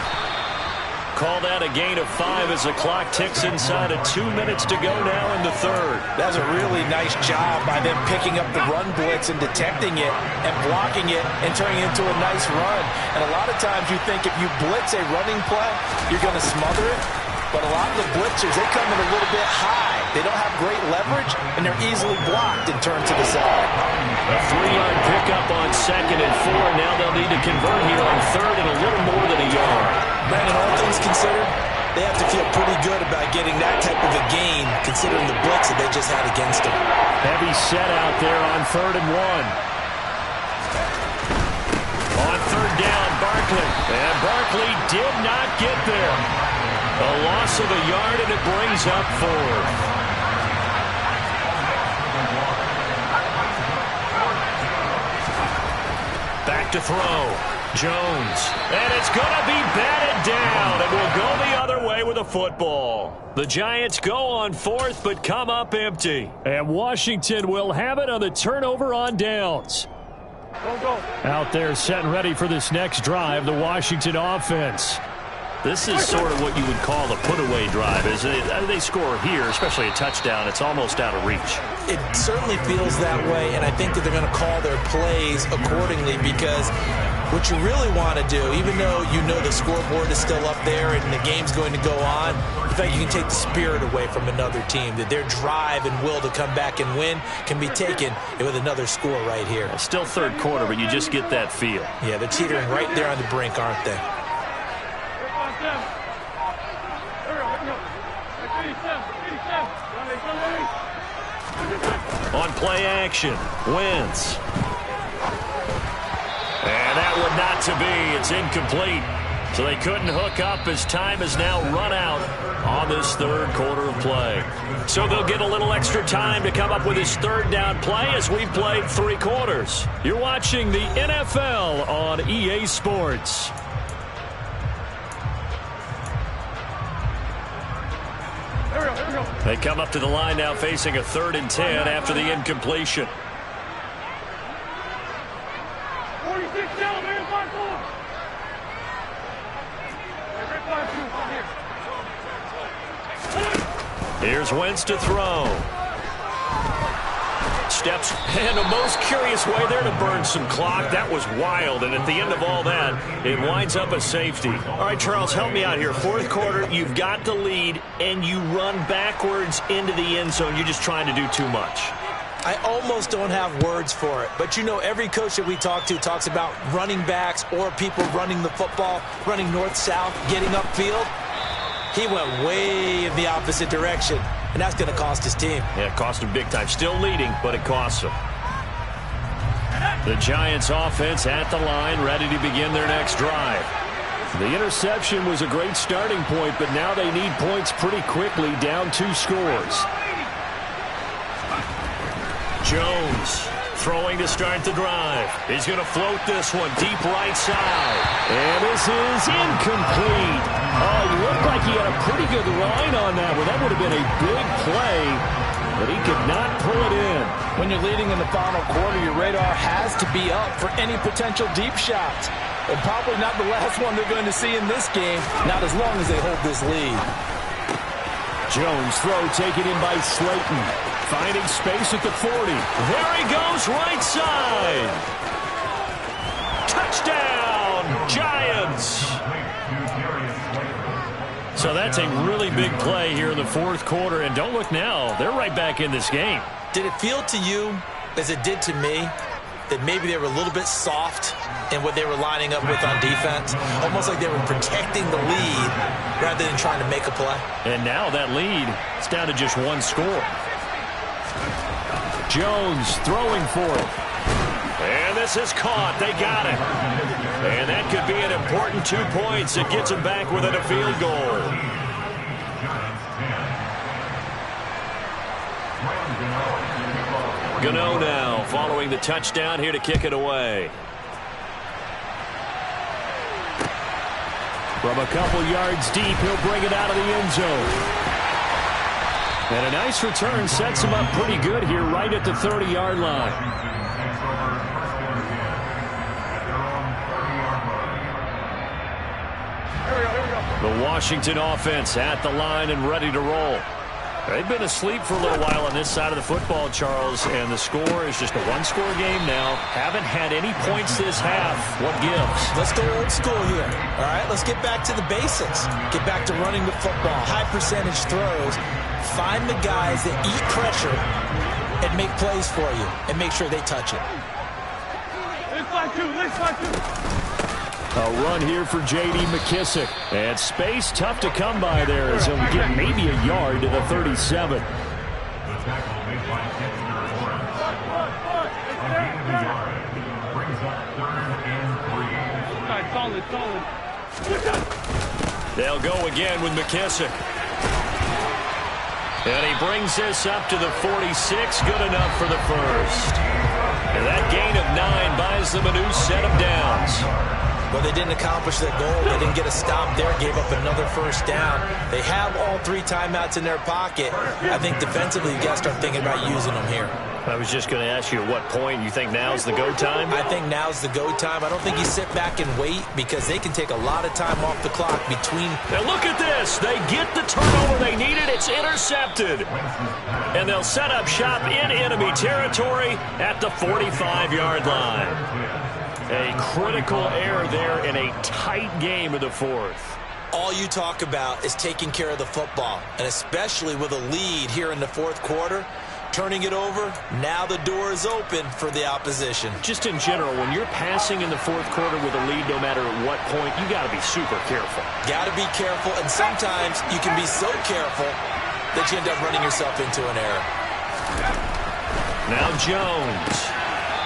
[SPEAKER 2] Call that a gain of 5 as the clock ticks inside of 2 minutes to go now in the 3rd.
[SPEAKER 3] That was a really nice job by them picking up the run blitz and detecting it and blocking it and turning it into a nice run. And a lot of times you think if you blitz a running play, you're going to smother it. But a lot of the blitzers, they come in a little bit high. They don't have great leverage, and they're easily blocked and turned to the side.
[SPEAKER 2] A 3-yard pickup on 2nd and 4. Now they'll need to convert here on 3rd and a little more than a yard.
[SPEAKER 3] Brandon, all things considered, they have to feel pretty good about getting that type of a gain, considering the blitz that they just had against them.
[SPEAKER 1] Heavy set out there on 3rd and 1.
[SPEAKER 2] On 3rd down, Barkley. And Barkley did not get there. A loss of a yard, and it brings up 4th. Back to throw. Jones. And it's going to be batted down. And will go the other way with a football. The Giants go on 4th, but come up empty.
[SPEAKER 1] And Washington will have it on the turnover on downs. Out there set and ready for this next drive, the Washington offense.
[SPEAKER 2] This is sort of what you would call the put-away drive, isn't it? They score here, especially a touchdown. It's almost out of reach.
[SPEAKER 3] It certainly feels that way, and I think that they're going to call their plays accordingly because what you really want to do, even though you know the scoreboard is still up there and the game's going to go on, the fact you can take the spirit away from another team, that their drive and will to come back and win can be taken with another score right here.
[SPEAKER 2] It's still 3rd quarter, but you just get that feel.
[SPEAKER 3] Yeah, they're teetering right there on the brink, aren't they?
[SPEAKER 2] On play action, Wentz. And that one not to be. It's incomplete. So they couldn't hook up as time has now run out on this 3rd quarter of play. So they'll get a little extra time to come up with his 3rd down play as we've played 3 quarters.
[SPEAKER 1] You're watching the NFL on EA Sports.
[SPEAKER 7] Here we go.
[SPEAKER 2] They come up to the line now facing a 3rd and 10 after the incompletion. Here's Wentz to throw. Steps in a most curious way there to burn some clock. That was wild, and at the end of all that, it winds up a safety. All right, Charles, help me out here. 4th quarter, you've got the lead, and you run backwards into the end zone. You're just trying to do too much.
[SPEAKER 3] I almost don't have words for it, but you know every coach that we talk to talks about running backs or people running the football, running north-south, getting upfield. He went way in the opposite direction, and that's going to cost his team.
[SPEAKER 2] Yeah, it cost him big time. Still leading, but it costs him. The Giants offense at the line, ready to begin their next drive.
[SPEAKER 1] The interception was a great starting point, but now they need points pretty quickly, down 2 scores.
[SPEAKER 2] Jones throwing to start the drive. He's going to float this one deep right side.
[SPEAKER 1] And this is incomplete. Oh, he looked like he had a pretty good line on that one. That would have been a big play, but he could not pull it in.
[SPEAKER 3] When you're leading in the final quarter, your radar has to be up for any potential deep shots. And probably not the last one they're going to see in this game, not as long as they hold this lead.
[SPEAKER 1] Jones throw taken in by Slayton. Finding space at the 40.
[SPEAKER 2] There he goes, right side. Touchdown, Giants. So that's a really big play here in the 4th quarter. And don't look now, they're right back in this game.
[SPEAKER 3] Did it feel to you, as it did to me, that maybe they were a little bit soft in what they were lining up with on defense? Almost like they were protecting the lead rather than trying to make a play.
[SPEAKER 1] And now that lead is down to just 1 score. Jones throwing for it.
[SPEAKER 2] And this is caught. They got it. And that could be an important 2 points. It gets them back within a field goal. Gano now following the touchdown here to kick it away.
[SPEAKER 1] From a couple yards deep, he'll bring it out of the end zone. And a nice return sets him up pretty good here right at the 30-yard line. The Washington offense at the line and ready to roll. They've been asleep for a little while on this side of the football, Charles, and the score is just a 1-score game now. Haven't had any points this half. What gives?
[SPEAKER 3] Let's go old school here. All right, let's get back to the basics. Get back to running the football, high percentage throws. Find the guys that eat pressure and make plays for you and make sure they touch it.
[SPEAKER 1] A run here for J.D. McKissick. And space tough to come by there as he'll get maybe a yard to the 37.
[SPEAKER 2] They'll go again with McKissick. And he brings this up to the 46. Good enough for the first. And that gain of 9 buys them a new set of downs.
[SPEAKER 3] Well, they didn't accomplish their goal. They didn't get a stop there, gave up another first down. They have all 3 timeouts in their pocket. I think defensively, you got to start thinking about using them here.
[SPEAKER 2] I was just going to ask you at what point you think now's the go time?
[SPEAKER 3] I think now's the go time. I don't think you sit back and wait because they can take a lot of time off the clock between.
[SPEAKER 2] Now look at this. They get the turnover they needed. It's intercepted. And they'll set up shop in enemy territory at the 45-yard line. A critical error there in a tight game of the 4th.
[SPEAKER 3] All you talk about is taking care of the football, and especially with a lead here in the 4th quarter, turning it over, now the door is open for the opposition.
[SPEAKER 1] Just in general, when you're passing in the 4th quarter with a lead, no matter at what point, you got to be super careful.
[SPEAKER 3] Got to be careful, and sometimes you can be so careful that you end up running yourself into an error.
[SPEAKER 1] Now Jones.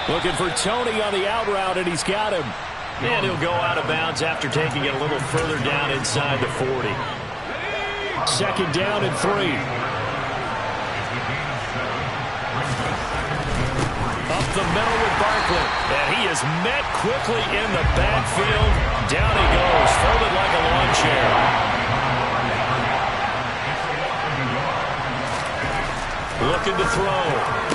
[SPEAKER 1] Looking for Tony on the out route, and he's got him.
[SPEAKER 2] And he'll go out of bounds after taking it a little further down inside the 40.
[SPEAKER 1] 2nd down and 3.
[SPEAKER 2] Up the middle with Barkley. And he is met quickly in the backfield. Down he goes, folded like a lawn chair. Looking to throw.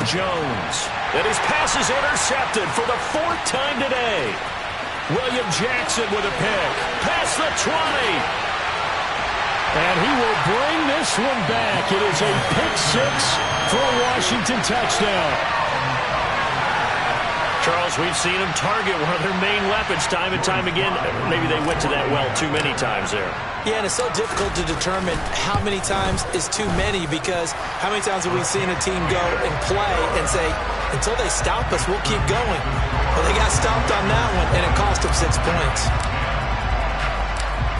[SPEAKER 2] Jones. And his pass is intercepted for the 4th time today. William Jackson with a pick. Past the 20.
[SPEAKER 1] And he will bring this one back. It is a pick 6 for a Washington touchdown.
[SPEAKER 2] Charles, we've seen him target one of their main weapons time and time again. Maybe they went to that well too many times there.
[SPEAKER 3] Yeah, and it's so difficult to determine how many times is too many, because how many times have we seen a team go and play and say, until they stop us, we'll keep going. Well, they got stopped on that one, and it cost them 6 points.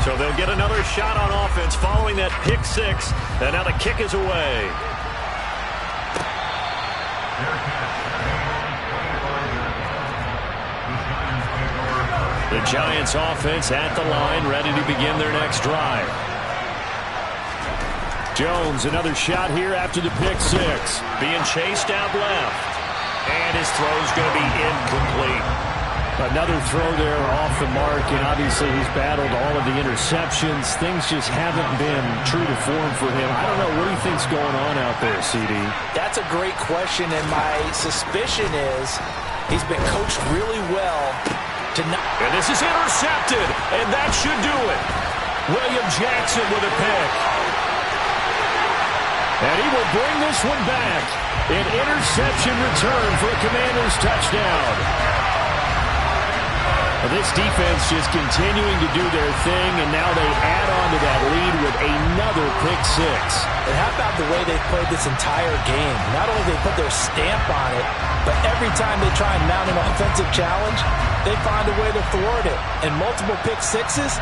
[SPEAKER 2] So they'll get another shot on offense following that pick 6, and now the kick is away. The Giants offense at the line, ready to begin their next drive.
[SPEAKER 1] Jones, another shot here after the pick 6.
[SPEAKER 2] Being chased out left. And his throw's going to be incomplete.
[SPEAKER 1] Another throw there off the mark, and obviously he's battled all of the interceptions. Things just haven't been true to form for him. I don't know, what do you think's going on out there, CD?
[SPEAKER 3] That's a great question, and my suspicion is he's been coached really well.
[SPEAKER 2] And this is intercepted, and that should do it. William Jackson with a pick.
[SPEAKER 1] And he will bring this one back. An interception return for a Commanders touchdown. Well, this defense just continuing to do their thing, and now they add on to that lead with another pick 6.
[SPEAKER 3] And how about the way they've played this entire game? Not only they put their stamp on it, but every time they try and mount an offensive challenge, they find a way to thwart it. And multiple pick 6s,